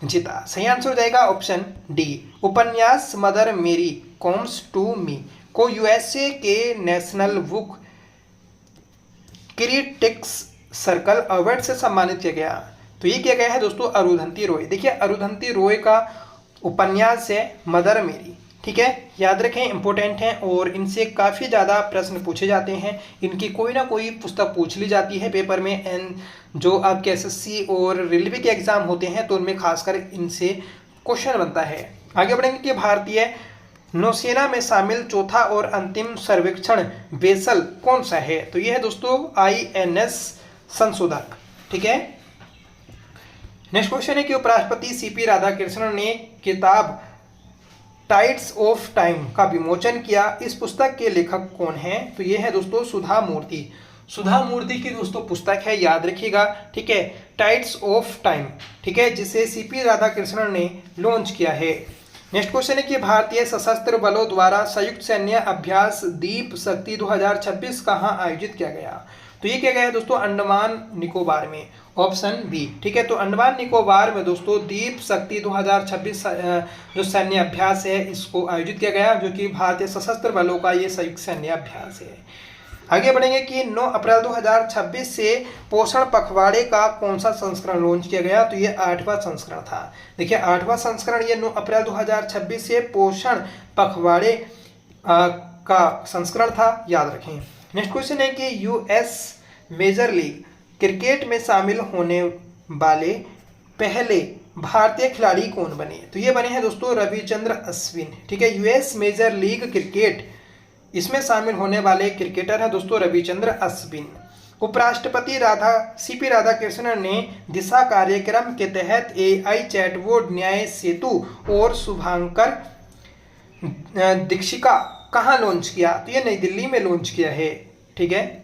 जीता। सही आंसर हो जाएगा ऑप्शन डी। उपन्यास मदर मेरी कम्स टू मी को यूएसए के national book critics circle award से सम्मानित किया गया। तो ये किया गया है दोस्तों अरुंधति रॉय। देखिए, अरुंधति रॉय का उपन्यास है मदर मेरी। ठीक है, याद रखें, इंपॉर्टेंट हैं और इनसे काफ़ी ज़्यादा प्रश्न पूछे जाते हैं। इनकी कोई ना कोई पुस्तक पूछ ली जाती है पेपर में, एंड जो आपके एसएससी और रेलवे के एग्जाम होते हैं तो उनमें खासकर इनसे क्वेश्चन बनता है। आगे बढ़ेंगे कि भारतीय नौसेना में शामिल चौथा और अंतिम सर्वेक्षण वेसल कौन सा है? तो यह है दोस्तों INS संशोधक। ठीक है। नेक्स्ट क्वेश्चन है कि उपराष्ट्रपति सीपी राधाकृष्णन ने किताब टाइड्स ऑफ टाइम का विमोचन किया। इस पुस्तक के लेखक कौन हैं? तो ये है दोस्तों सुधा मूर्ति। सुधा मूर्ति की दोस्तों पुस्तक है, याद रखिएगा। ठीक है, टाइड्स ऑफ टाइम। ठीक है, जिसे सीपी राधाकृष्णन ने लॉन्च किया है। नेक्स्ट क्वेश्चन है कि भारतीय सशस्त्र बलों द्वारा संयुक्त सैन्य अभ्यास दीप शक्ति 2026 कहाँ आयोजित किया गया? तो ये किया गया है दोस्तों अंडमान निकोबार में, ऑप्शन बी। ठीक है, तो अंडमान निकोबार में दोस्तों दीप शक्ति 2026 जो सैन्य अभ्यास है इसको आयोजित किया गया, जो कि भारतीय सशस्त्र बलों का ये संयुक्त सैन्य अभ्यास है। आगे बढ़ेंगे कि 9 अप्रैल 2026 से पोषण पखवाड़े का कौन सा संस्करण लॉन्च किया गया? तो ये 8वां संस्करण था। देखिए 8वां संस्करण ये 9 अप्रैल 2026 से पोषण पखवाड़े का संस्करण था, याद रखें। नेक्स्ट क्वेश्चन है कि यूएस मेजर लीग क्रिकेट में शामिल होने वाले पहले भारतीय खिलाड़ी कौन बने? तो ये बने हैं दोस्तों रविचंद्र अश्विन। ठीक है, यूएस मेजर लीग क्रिकेट इसमें शामिल होने वाले क्रिकेटर है दोस्तों रविचंद्र अश्विन। उपराष्ट्रपति सीपी राधाकृष्णन ने दिशा कार्यक्रम के तहत एआई चैटबॉट न्याय सेतु और शुभांकर दीक्षिका कहाँ लॉन्च किया? तो ये नई दिल्ली में लॉन्च किया है। ठीक है,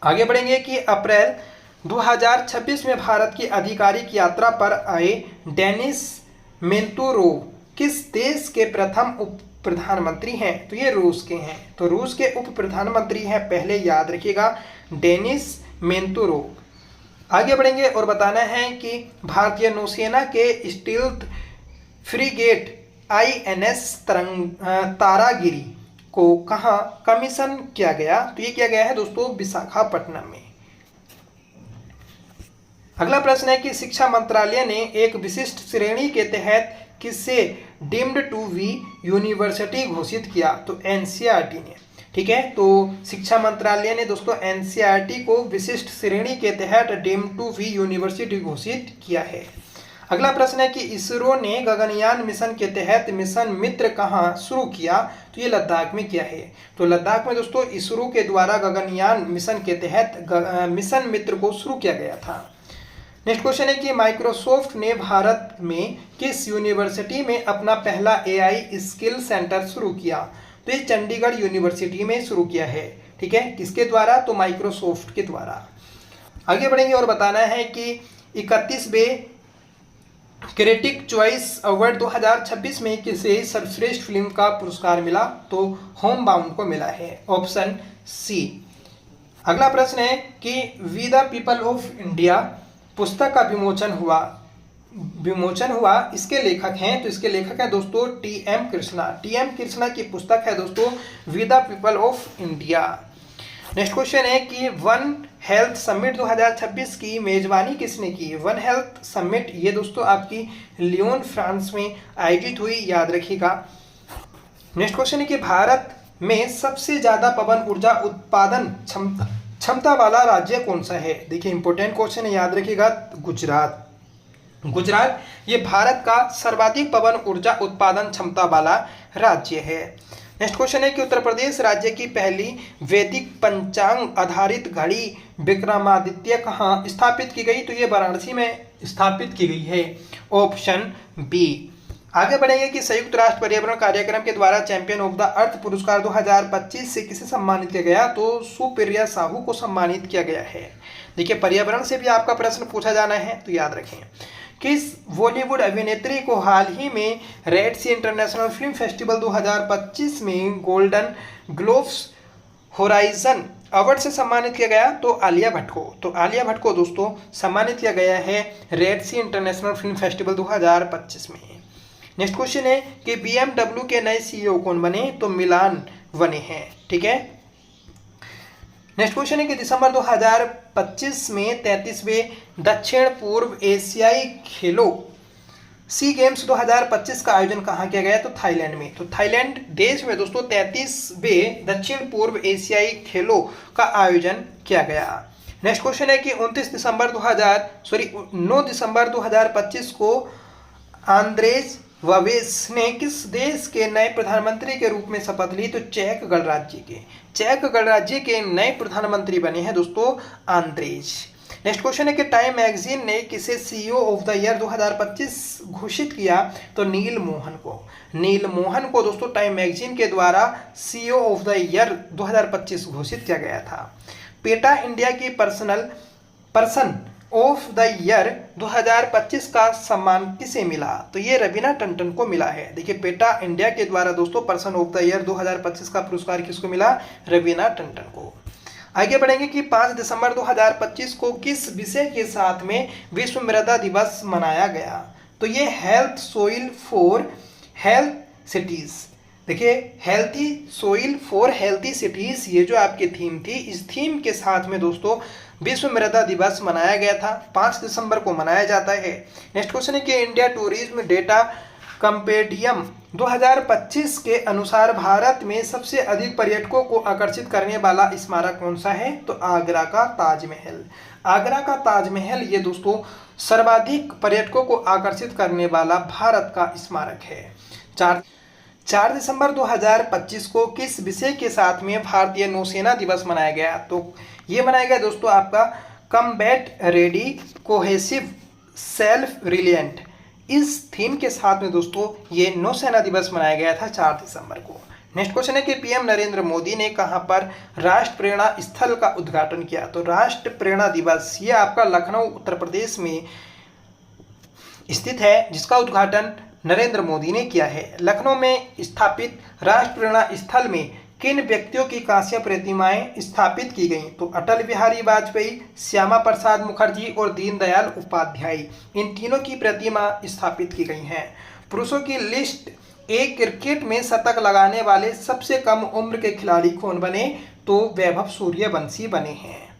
आगे बढ़ेंगे कि अप्रैल 2026 में भारत की आधिकारिक यात्रा पर आए डेनिस मेंतुरोव किस देश के प्रथम उप प्रधानमंत्री हैं? तो ये रूस के हैं। तो रूस के उप प्रधानमंत्री हैं, पहले याद रखिएगा, डेनिस मेंतुरोव। आगे बढ़ेंगे और बताना है कि भारतीय नौसेना के स्टील्थ फ्रीगेट आईएनएस तारागिरी को कहाँ कमीशन किया गया? तो ये किया गया है दोस्तों विशाखापट्टनम में। अगला प्रश्न है कि शिक्षा मंत्रालय ने एक विशिष्ट श्रेणी के तहत किसे डीम्ड टू बी यूनिवर्सिटी घोषित किया? तो एनसीईआरटी ने। ठीक है, तो शिक्षा मंत्रालय ने दोस्तों एनसीईआरटी को विशिष्ट श्रेणी के तहत डीम्ड टू बी यूनिवर्सिटी घोषित किया है। अगला प्रश्न है कि इसरो ने गगनयान मिशन के तहत मिशन मित्र कहाँ शुरू किया? तो ये लद्दाख में किया है। तो लद्दाख में दोस्तों इसरो के द्वारा गगनयान मिशन के तहत मिशन मित्र को शुरू किया गया था। नेक्स्ट क्वेश्चन है कि माइक्रोसॉफ्ट ने भारत में किस यूनिवर्सिटी में अपना पहला एआई स्किल सेंटर शुरू किया? तो ये चंडीगढ़ यूनिवर्सिटी में शुरू किया है। ठीक है, किसके द्वारा? तो माइक्रोसॉफ्ट के द्वारा। आगे बढ़ेंगे और बताना है कि 31वें क्रिटिक चॉइस अवार्ड 2026 में किसे सर्वश्रेष्ठ फिल्म का पुरस्कार मिला? तो होम बाउंड को मिला है, ऑप्शन सी। अगला प्रश्न है कि We the People of India पुस्तक का विमोचन हुआ, इसके लेखक हैं? तो इसके लेखक हैं दोस्तों टीएम कृष्णा। टीएम कृष्णा की पुस्तक है दोस्तों We the People of India. Next question है कि वन हेल्थ समिट 2026 की मेजबानी किसने की? वन हेल्थ समिट ये दोस्तों आपकी लियोन फ्रांस में आयोजित हुई, याद रखिएगा। नेक्स्ट क्वेश्चन है कि भारत में सबसे ज्यादा पवन ऊर्जा उत्पादन क्षमता वाला राज्य कौन सा है? देखिए इंपॉर्टेंट क्वेश्चन है, याद रखिएगा, गुजरात ये भारत का सर्वाधिक पवन ऊर्जा उत्पादन क्षमता वाला राज्य है। नेक्स्ट क्वेश्चन है कि उत्तर प्रदेश राज्य की पहली वैदिक पंचांग आधारित घड़ी विक्रमादित्य कहाँ स्थापित की गई? तो ये वाराणसी में स्थापित की गई है, ऑप्शन बी। आगे बढ़ेंगे कि संयुक्त राष्ट्र पर्यावरण कार्यक्रम के द्वारा चैंपियन ऑफ द अर्थ पुरस्कार 2025 से किसे सम्मानित किया गया? तो सुप्रिया साहू को सम्मानित किया गया है। देखिए पर्यावरण से भी आपका प्रश्न पूछा जाना है, तो याद रखें। किस बॉलीवुड अभिनेत्री को हाल ही में रेड सी इंटरनेशनल फिल्म फेस्टिवल 2025 में गोल्डन ग्लोब्स होराइजन अवार्ड से सम्मानित किया गया? तो आलिया भट्ट को। तो आलिया भट्ट को दोस्तों सम्मानित किया गया है रेड सी इंटरनेशनल फिल्म फेस्टिवल 2025 में। नेक्स्ट क्वेश्चन है कि BMW के नए CEO कौन बने? तो मिलान बने हैं। ठीक है, नेक्स्ट क्वेश्चन है कि दिसंबर 2025 में 33वें दक्षिण पूर्व एशियाई खेलों सी गेम्स 2025 का आयोजन कहाँ किया गया? तो थाईलैंड में। तो थाईलैंड देश में दोस्तों 33वें दक्षिण पूर्व एशियाई खेलों का आयोजन किया गया। नेक्स्ट क्वेश्चन है कि 9 दिसंबर 2025 को आंद्रेज वावेस ने किस देश के नए प्रधानमंत्री के रूप में शपथ ली? तो चेक गणराज्य के। चेक गणराज्य के नए प्रधानमंत्री बने हैं दोस्तों आंद्रेज। नेक्स्ट क्वेश्चन है कि टाइम मैगजीन ने किसे सीईओ ऑफ द ईयर 2025 घोषित किया? तो नील मोहन को। नील मोहन को दोस्तों टाइम मैगजीन के द्वारा सीईओ ऑफ द ईयर 2025 घोषित किया गया था। पेटा इंडिया की पर्सन ऑफ द ईयर 2025 का सम्मान किसे मिला? तो ये रवीना टंडन को मिला है। देखिए पेटा इंडिया के द्वारा दोस्तों पर्सन ऑफ द ईयर 2025 का पुरस्कार किसको मिला? रवीना टंडन को। आगे बढ़ेंगे कि 5 दिसंबर 2025 को किस विषय के साथ में विश्व मृदा दिवस मनाया गया? तो ये health soil for health cities. देखिए healthy soil for healthy cities, ये जो आपकी थीम थी, इस थीम के साथ में दोस्तों विश्व मृदा दिवस मनाया गया था। 5 दिसंबर को मनाया जाता है। नेक्स्ट क्वेश्चन है कि इंडिया टूरिज्म डेटा कंपेडियम 2025 के अनुसार भारत में सबसे अधिक पर्यटकों को आकर्षित करने वाला स्मारक कौन सा है? तो आगरा का ताजमहल। आगरा का ताजमहल ये दोस्तों सर्वाधिक पर्यटकों को आकर्षित करने वाला भारत का स्मारक है। 4 दिसंबर 2025 को किस विषय के साथ में भारतीय नौसेना दिवस मनाया गया? तो ये मनाया गया दोस्तों आपका कम्बैट रेडी कोहेसिव सेल्फ रिलिएंट। इस थीम के साथ में दोस्तों ये नौसेना दिवस मनाया गया था 4 दिसंबर को। नेक्स्ट क्वेश्चन है कि पीएम नरेंद्र मोदी ने कहां पर राष्ट्र प्रेरणा स्थल का उद्घाटन किया? तो राष्ट्र प्रेरणा दिवस ये आपका लखनऊ उत्तर प्रदेश में स्थित है, जिसका उद्घाटन नरेंद्र मोदी ने किया है। लखनऊ में स्थापित राष्ट्र प्रेरणा स्थल में किन व्यक्तियों की कांस्य प्रतिमाएं स्थापित की गईं? तो अटल बिहारी वाजपेयी, श्यामा प्रसाद मुखर्जी और दीनदयाल उपाध्याय, इन तीनों की प्रतिमा स्थापित की गई हैं। पुरुषों की लिस्ट एक क्रिकेट में शतक लगाने वाले सबसे कम उम्र के खिलाड़ी कौन बने? तो वैभव सूर्यवंशी बने हैं।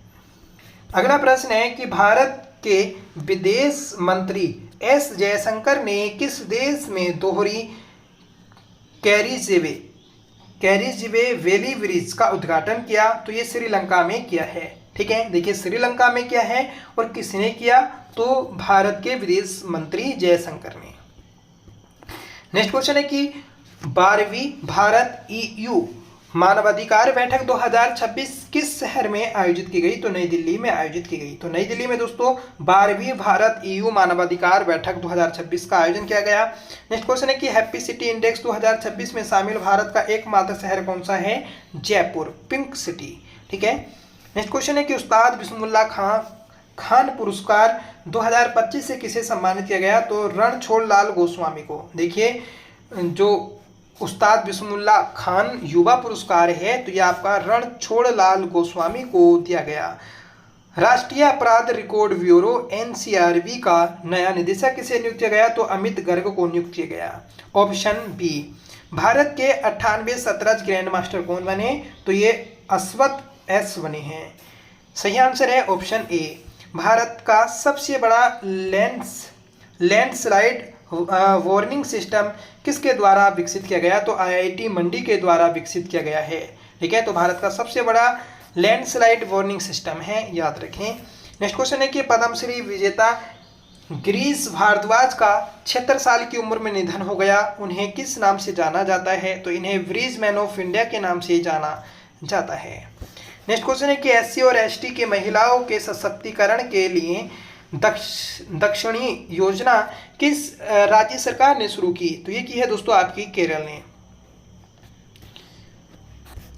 अगला प्रश्न है कि भारत के विदेश मंत्री एस जयशंकर ने किस देश में दोहरी कैरिजिवे वैली ब्रिज का उद्घाटन किया? तो ये श्रीलंका में किया है। ठीक है, देखिए श्रीलंका में किया है और किसने किया? तो भारत के विदेश मंत्री जयशंकर ने। नेक्स्ट क्वेश्चन है कि 12वीं भारत EU मानवाधिकार बैठक 2026 किस शहर में आयोजित की गई? तो नई दिल्ली में आयोजित की गई। तो नई दिल्ली में दोस्तों 12वीं भारत EU मानवाधिकार बैठक 2026 का आयोजन किया गया। नेक्स्ट क्वेश्चन है कि हैप्पी सिटी इंडेक्स 2026 में शामिल भारत का एकमात्र शहर कौन सा है? Jaipur, pink city. ठीक है। नेक्स्ट क्वेश्चन है कि उस्ताद बिस्मिल्लाह खान पुरस्कार 2025 से किसे सम्मानित किया गया? तो रणछोड़लाल गोस्वामी को। देखिए जो उस्ताद बिस्मिल्लाह खान युवा पुरस्कार है तो यह आपका रणछोड़लाल गोस्वामी को दिया गया। राष्ट्रीय अपराध रिकॉर्ड ब्यूरो NCRB का नया निदेशक किसे नियुक्त किया गया? तो अमित गर्ग को नियुक्त किया गया। Option B. भारत के 98 शतरंज ग्रैंड मास्टर कौन बने? तो ये अश्वत S बने हैं। सही आंसर है ऑप्शन ए। भारत का सबसे बड़ा लैंडस्लाइड वार्निंग सिस्टम किसके द्वारा विकसित किया गया? तो IIT मंडी के द्वारा विकसित किया गया है। ठीक है, तो भारत का सबसे बड़ा लैंडस्लाइड वार्निंग सिस्टम है, याद रखें। नेक्स्ट क्वेश्चन है कि पद्मश्री विजेता गिरीश भारद्वाज का 76 साल की उम्र में निधन हो गया। उन्हें किस नाम से जाना जाता है? तो इन्हें ब्रिज मैन ऑफ इंडिया के नाम से जाना जाता है। नेक्स्ट क्वेश्चन है कि SC और ST के महिलाओं के सशक्तिकरण के लिए दक्षिणी योजना किस राज्य सरकार ने शुरू की? तो ये की है दोस्तों आपकी केरल ने।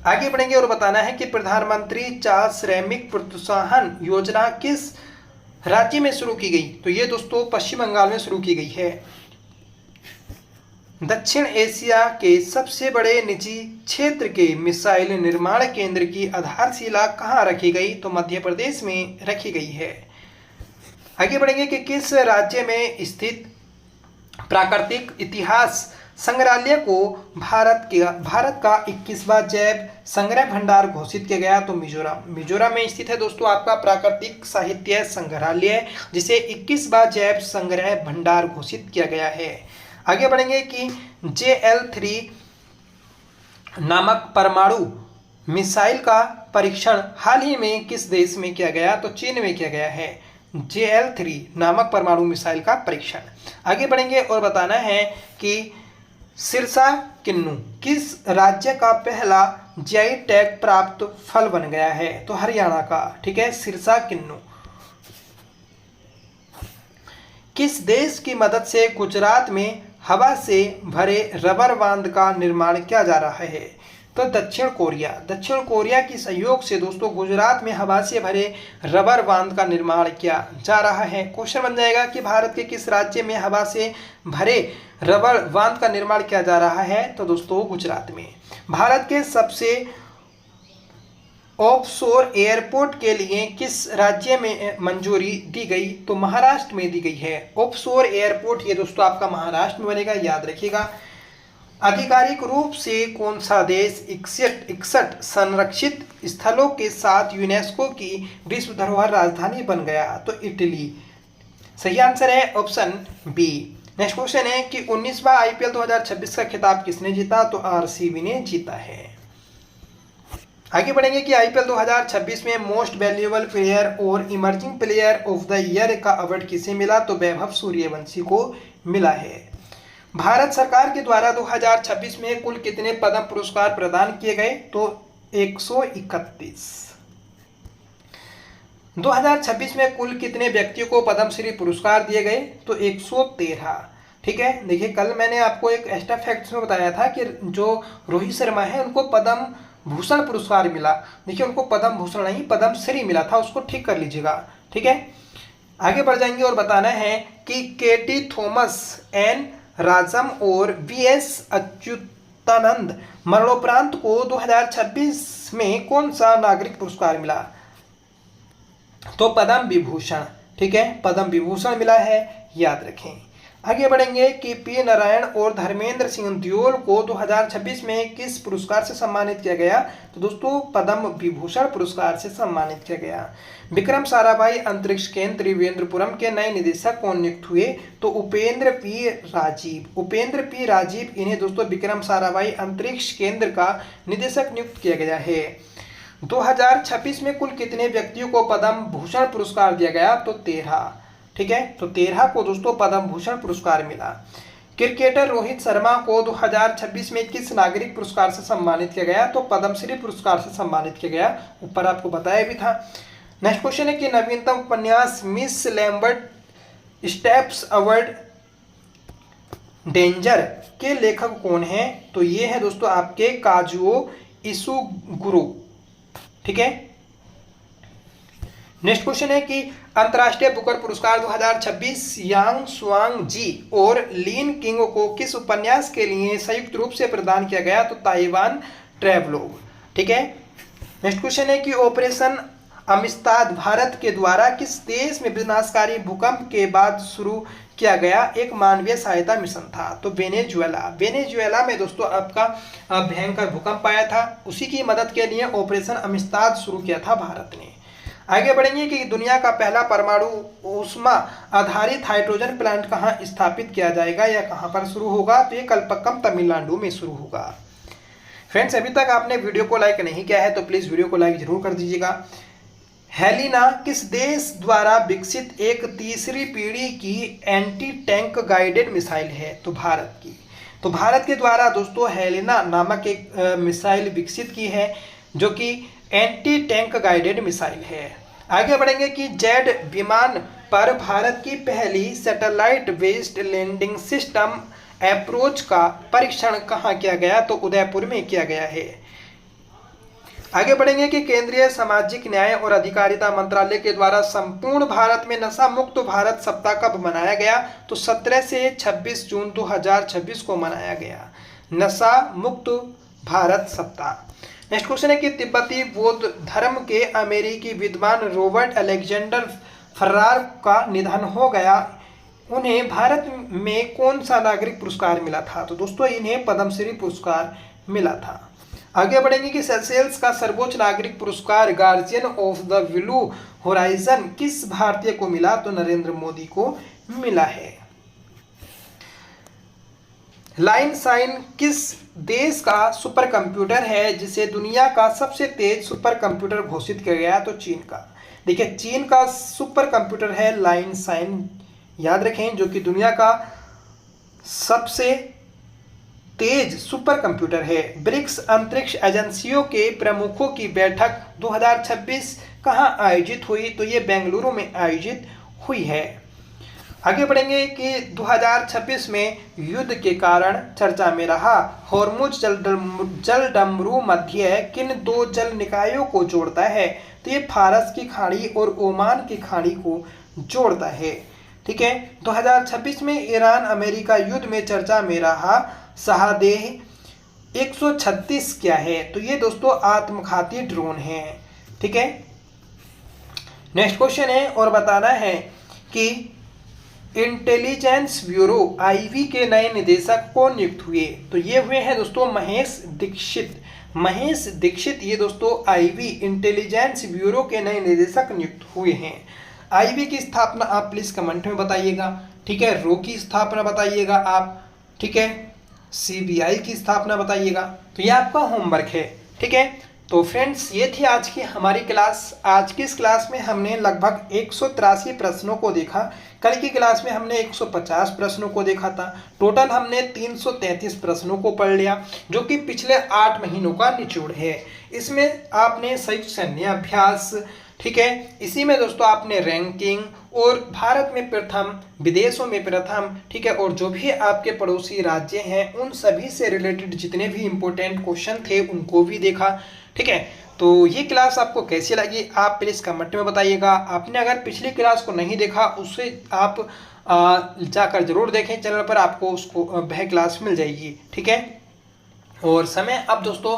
आगे बढ़ेंगे और बताना है कि प्रधानमंत्री चार श्रमिक प्रोत्साहन योजना किस राज्य में शुरू की गई? तो ये दोस्तों पश्चिम बंगाल में शुरू की गई है। दक्षिण एशिया के सबसे बड़े निजी क्षेत्र के मिसाइल निर्माण केंद्र की आधारशिला कहाँ रखी गई? तो मध्य प्रदेश में रखी गई है। आगे बढ़ेंगे कि किस राज्य में स्थित प्राकृतिक इतिहास संग्रहालय को भारत का 21वां जैव संग्रह भंडार घोषित किया गया? तो मिजोरम में स्थित है दोस्तों आपका प्राकृतिक साहित्य संग्रहालय, जिसे 21वां जैव संग्रह भंडार घोषित किया गया है। आगे बढ़ेंगे कि JL-3 नामक परमाणु मिसाइल का परीक्षण हाल ही में किस देश में किया गया? तो चीन में किया गया है। JL-3 नामक परमाणु मिसाइल का परीक्षण। आगे बढ़ेंगे और बताना है कि सिरसा किन्नू किस राज्य का पहला जीआई टैग प्राप्त फल बन गया है? तो हरियाणा का, ठीक है, सिरसा किन्नू। किस देश की मदद से गुजरात में हवा से भरे रबर बांध का निर्माण किया जा रहा है? तो दक्षिण कोरिया। दक्षिण कोरिया की सहयोग से दोस्तों गुजरात में हवा से भरे रबर बांध का निर्माण किया जा रहा है। क्वेश्चन बन जाएगा कि भारत के किस राज्य में हवा से भरे रबर बांध का निर्माण किया जा रहा है? तो दोस्तों गुजरात में। भारत के सबसे ऑफशोर एयरपोर्ट के लिए किस राज्य में मंजूरी दी गई? तो महाराष्ट्र में दी गई है। ऑफशोर एयरपोर्ट ये दोस्तों आपका महाराष्ट्र में बनेगा, याद रखिएगा। आधिकारिक रूप से कौन सा देश 61 संरक्षित स्थलों के साथ यूनेस्को की विश्व धरोहर राजधानी बन गया? तो इटली। सही आंसर है ऑप्शन बी। नेक्स्ट क्वेश्चन है कि 19वां आईपीएल 2026 का खिताब किसने जीता? तो आरसीबी ने जीता है। आगे बढ़ेंगे कि आईपीएल 2026 में मोस्ट वैल्यूएबल प्लेयर और emerging player of the year का अवार्ड किसे मिला? तो वैभव सूर्यवंशी को मिला है। भारत सरकार के द्वारा 2026 में कुल कितने पद्म पुरस्कार प्रदान किए गए? तो 131। 2026 में कुल कितने व्यक्तियों को पद्मश्री पुरस्कार दिए गए? तो 113। ठीक है, देखिए कल मैंने आपको एक एक्स्ट्रा फैक्ट्स में बताया था कि जो रोहित शर्मा है उनको पद्म भूषण पुरस्कार मिला। देखिए उनको पद्म भूषण नहीं पद्मश्री मिला था, उसको ठीक कर लीजिएगा। ठीक है, आगे बढ़ जाएंगे और बताना है कि केटी थॉमस, एन राजम और वीएस अच्युतानंद मरणोपरांत को 2026 में कौन सा नागरिक पुरस्कार मिला? तो पद्म विभूषण। ठीक है, पद्म विभूषण मिला है, याद रखें। आगे बढ़ेंगे कि पी नारायण और धर्मेंद्र सिंह दियोल को 2026 में किस पुरस्कार से सम्मानित किया गया? तो दोस्तों पद्म विभूषण पुरस्कार से सम्मानित किया गया। विक्रम साराभाई अंतरिक्ष केंद्र त्रिवेंद्रपुरम के नए निदेशक कौन नियुक्त हुए? तो उपेंद्र पी राजीव। उपेंद्र पी राजीव इन्हें दोस्तों विक्रम साराभाई अंतरिक्ष केंद्र का निदेशक नियुक्त किया गया है। 2026 में कुल कितने व्यक्तियों को पद्म भूषण पुरस्कार दिया गया? तो 13। ठीक है, तो 13 को दोस्तों पद्म भूषण पुरस्कार मिला। क्रिकेटर रोहित शर्मा को 2026 में किस नागरिक पुरस्कार से सम्मानित किया गया? तो पद्मश्री पुरस्कार से सम्मानित किया गया, ऊपर आपको बताया भी था। नेक्स्ट क्वेश्चन है कि नवीनतम उपन्यास miss Lambert steps award danger के लेखक कौन है? तो ये है दोस्तों आपके काजुओ इसुगुरु। ठीक है, नेक्स्ट क्वेश्चन है कि अंतर्राष्ट्रीय बुकर पुरस्कार 2026 यांग स्वांग जी और लीन किंग को किस उपन्यास के लिए संयुक्त रूप से प्रदान किया गया? तो ताइवान ट्रैवलॉग। ठीक है, नेक्स्ट क्वेश्चन है कि ऑपरेशन अमिस्ताद भारत के द्वारा किस देश में विनाशकारी भूकंप के बाद शुरू किया गया एक मानवीय सहायता मिशन था? तो वेनेजुएला। वेनेजुएला में दोस्तों आपका भयंकर भूकंप आया था, उसी की मदद के लिए ऑपरेशन अमिस्ताद शुरू किया था भारत ने। आगे बढ़ेंगे कि दुनिया का पहला परमाणु ऊष्मा आधारित हाइड्रोजन प्लांट कहाँ स्थापित किया जाएगा या कहाँ पर शुरू होगा? तो ये कल्पक्कम तमिलनाडु में शुरू होगा। फ्रेंड्स, अभी तक आपने वीडियो को लाइक नहीं किया है तो प्लीज वीडियो को लाइक जरूर कर दीजिएगा। हेलिना किस देश द्वारा विकसित एक तीसरी पीढ़ी की एंटी टैंक गाइडेड मिसाइल है? तो भारत की। तो भारत के द्वारा दोस्तों हेलिना नामक एक मिसाइल विकसित की है जो कि एंटी टैंक गाइडेड मिसाइल है। आगे बढ़ेंगे कि जेड विमान पर भारत की पहली satellite based landing system approach का परीक्षण कहाँ किया गया? तो उदयपुर में किया गया है। आगे बढ़ेंगे कि केंद्रीय सामाजिक न्याय और अधिकारिता मंत्रालय के द्वारा संपूर्ण भारत में नशा मुक्त भारत सप्ताह कब मनाया गया? तो 17 से 26 जून 2026 को मनाया गया नशा मुक्त भारत सप्ताह। नेक्स्ट क्वेश्चन है कि तिब्बती बौद्ध धर्म के अमेरिकी विद्वान रॉबर्ट अलेक्जेंडर फर्रार का निधन हो गया, उन्हें भारत में कौन सा नागरिक पुरस्कार मिला था? तो दोस्तों इन्हें पद्मश्री पुरस्कार मिला था। आगे बढ़ेंगे कि सेशेल्स का सर्वोच्च नागरिक पुरस्कार guardian of the blue horizon किस भारतीय को मिला? तो नरेंद्र मोदी को मिला है। लाइन साइन किस देश का सुपर कंप्यूटर है जिसे दुनिया का सबसे तेज सुपर कंप्यूटर घोषित किया गया? तो चीन का। देखिए चीन का सुपर कंप्यूटर है लाइन साइन, याद रखें, जो कि दुनिया का सबसे तेज सुपर कंप्यूटर है। ब्रिक्स अंतरिक्ष एजेंसियों के प्रमुखों की बैठक 2026 कहाँ आयोजित हुई? तो ये बेंगलुरु में आयोजित हुई है। आगे बढ़ेंगे कि 2026 में युद्ध के कारण चर्चा में रहा हॉर्मुज जलडमरू मध्य किन दो जल निकायों को जोड़ता है? तो ये फारस की खाड़ी और ओमान की खाड़ी को जोड़ता है। ठीक है, 2026 में ईरान अमेरिका युद्ध में चर्चा में रहा शाहदेह 136 क्या है? तो ये दोस्तों आत्मघाती ड्रोन है। ठीक है, नेक्स्ट क्वेश्चन है और बताना है कि इंटेलिजेंस ब्यूरो आईबी के नए निदेशक कौन नियुक्त हुए? तो ये हुए हैं दोस्तों महेश दीक्षित। महेश दीक्षित ये दोस्तों आईबी इंटेलिजेंस ब्यूरो के नए निदेशक नियुक्त हुए हैं। आईबी की स्थापना आप प्लीज कमेंट में बताइएगा। ठीक है, रो की स्थापना बताइएगा आप। ठीक है, सीबीआई की स्थापना बताइएगा। तो ये आपका होमवर्क है। ठीक है, तो फ्रेंड्स ये थी आज की हमारी क्लास। आज की इस क्लास में हमने लगभग 183 प्रश्नों को देखा। कल की क्लास में हमने 150 प्रश्नों को देखा था। टोटल हमने 333 प्रश्नों को पढ़ लिया, जो कि पिछले 8 महीनों का निचोड़ है। इसमें आपने संयुक्त सैन्य अभ्यास, ठीक है, इसी में दोस्तों आपने रैंकिंग और भारत में प्रथम, विदेशों में प्रथम, ठीक है, और जो भी आपके पड़ोसी राज्य हैं उन सभी से रिलेटेड जितने भी इंपॉर्टेंट क्वेश्चन थे उनको भी देखा। ठीक है, तो ये क्लास आपको कैसी लगी आप प्लीज़ कमेंट में बताइएगा। आपने अगर पिछली क्लास को नहीं देखा उससे आप जाकर जरूर देखें, चैनल पर आपको उसको वह क्लास मिल जाएगी। ठीक है, और समय अब दोस्तों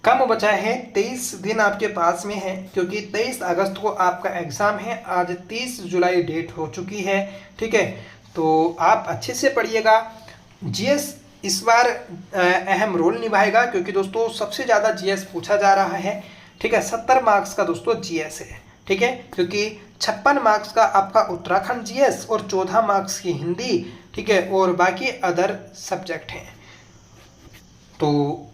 कम बचा है, 23 दिन आपके पास में है, क्योंकि 23 अगस्त को आपका एग्ज़ाम है। आज 30 जुलाई डेट हो चुकी है। ठीक है, तो आप अच्छे से पढ़िएगा। जीएस इस बार अहम रोल निभाएगा, क्योंकि दोस्तों सबसे ज़्यादा जीएस पूछा जा रहा है। ठीक है, 70 मार्क्स का दोस्तों जीएस है। ठीक है, क्योंकि 56 मार्क्स का आपका उत्तराखंड जीएस और 14 मार्क्स की हिंदी, ठीक है, और बाकी अदर सब्जेक्ट हैं। तो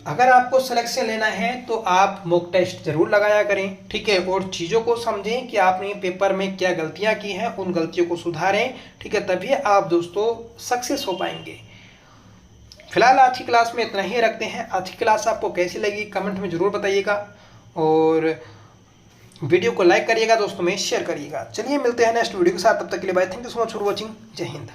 अगर आपको सिलेक्शन लेना है तो आप मॉक टेस्ट जरूर लगाया करें। ठीक है, और चीज़ों को समझें कि आपने पेपर में क्या गलतियां की हैं, उन गलतियों को सुधारें। ठीक है, तभी आप दोस्तों सक्सेस हो पाएंगे। फिलहाल आज की क्लास में इतना ही रखते हैं। आज की क्लास आपको कैसी लगी कमेंट में ज़रूर बताइएगा, और वीडियो को लाइक करिएगा, दोस्तों में शेयर करिएगा। चलिए मिलते हैं नेक्स्ट वीडियो के साथ, तब तक के लिए bye. Thank you so much for watching. Jai Hind.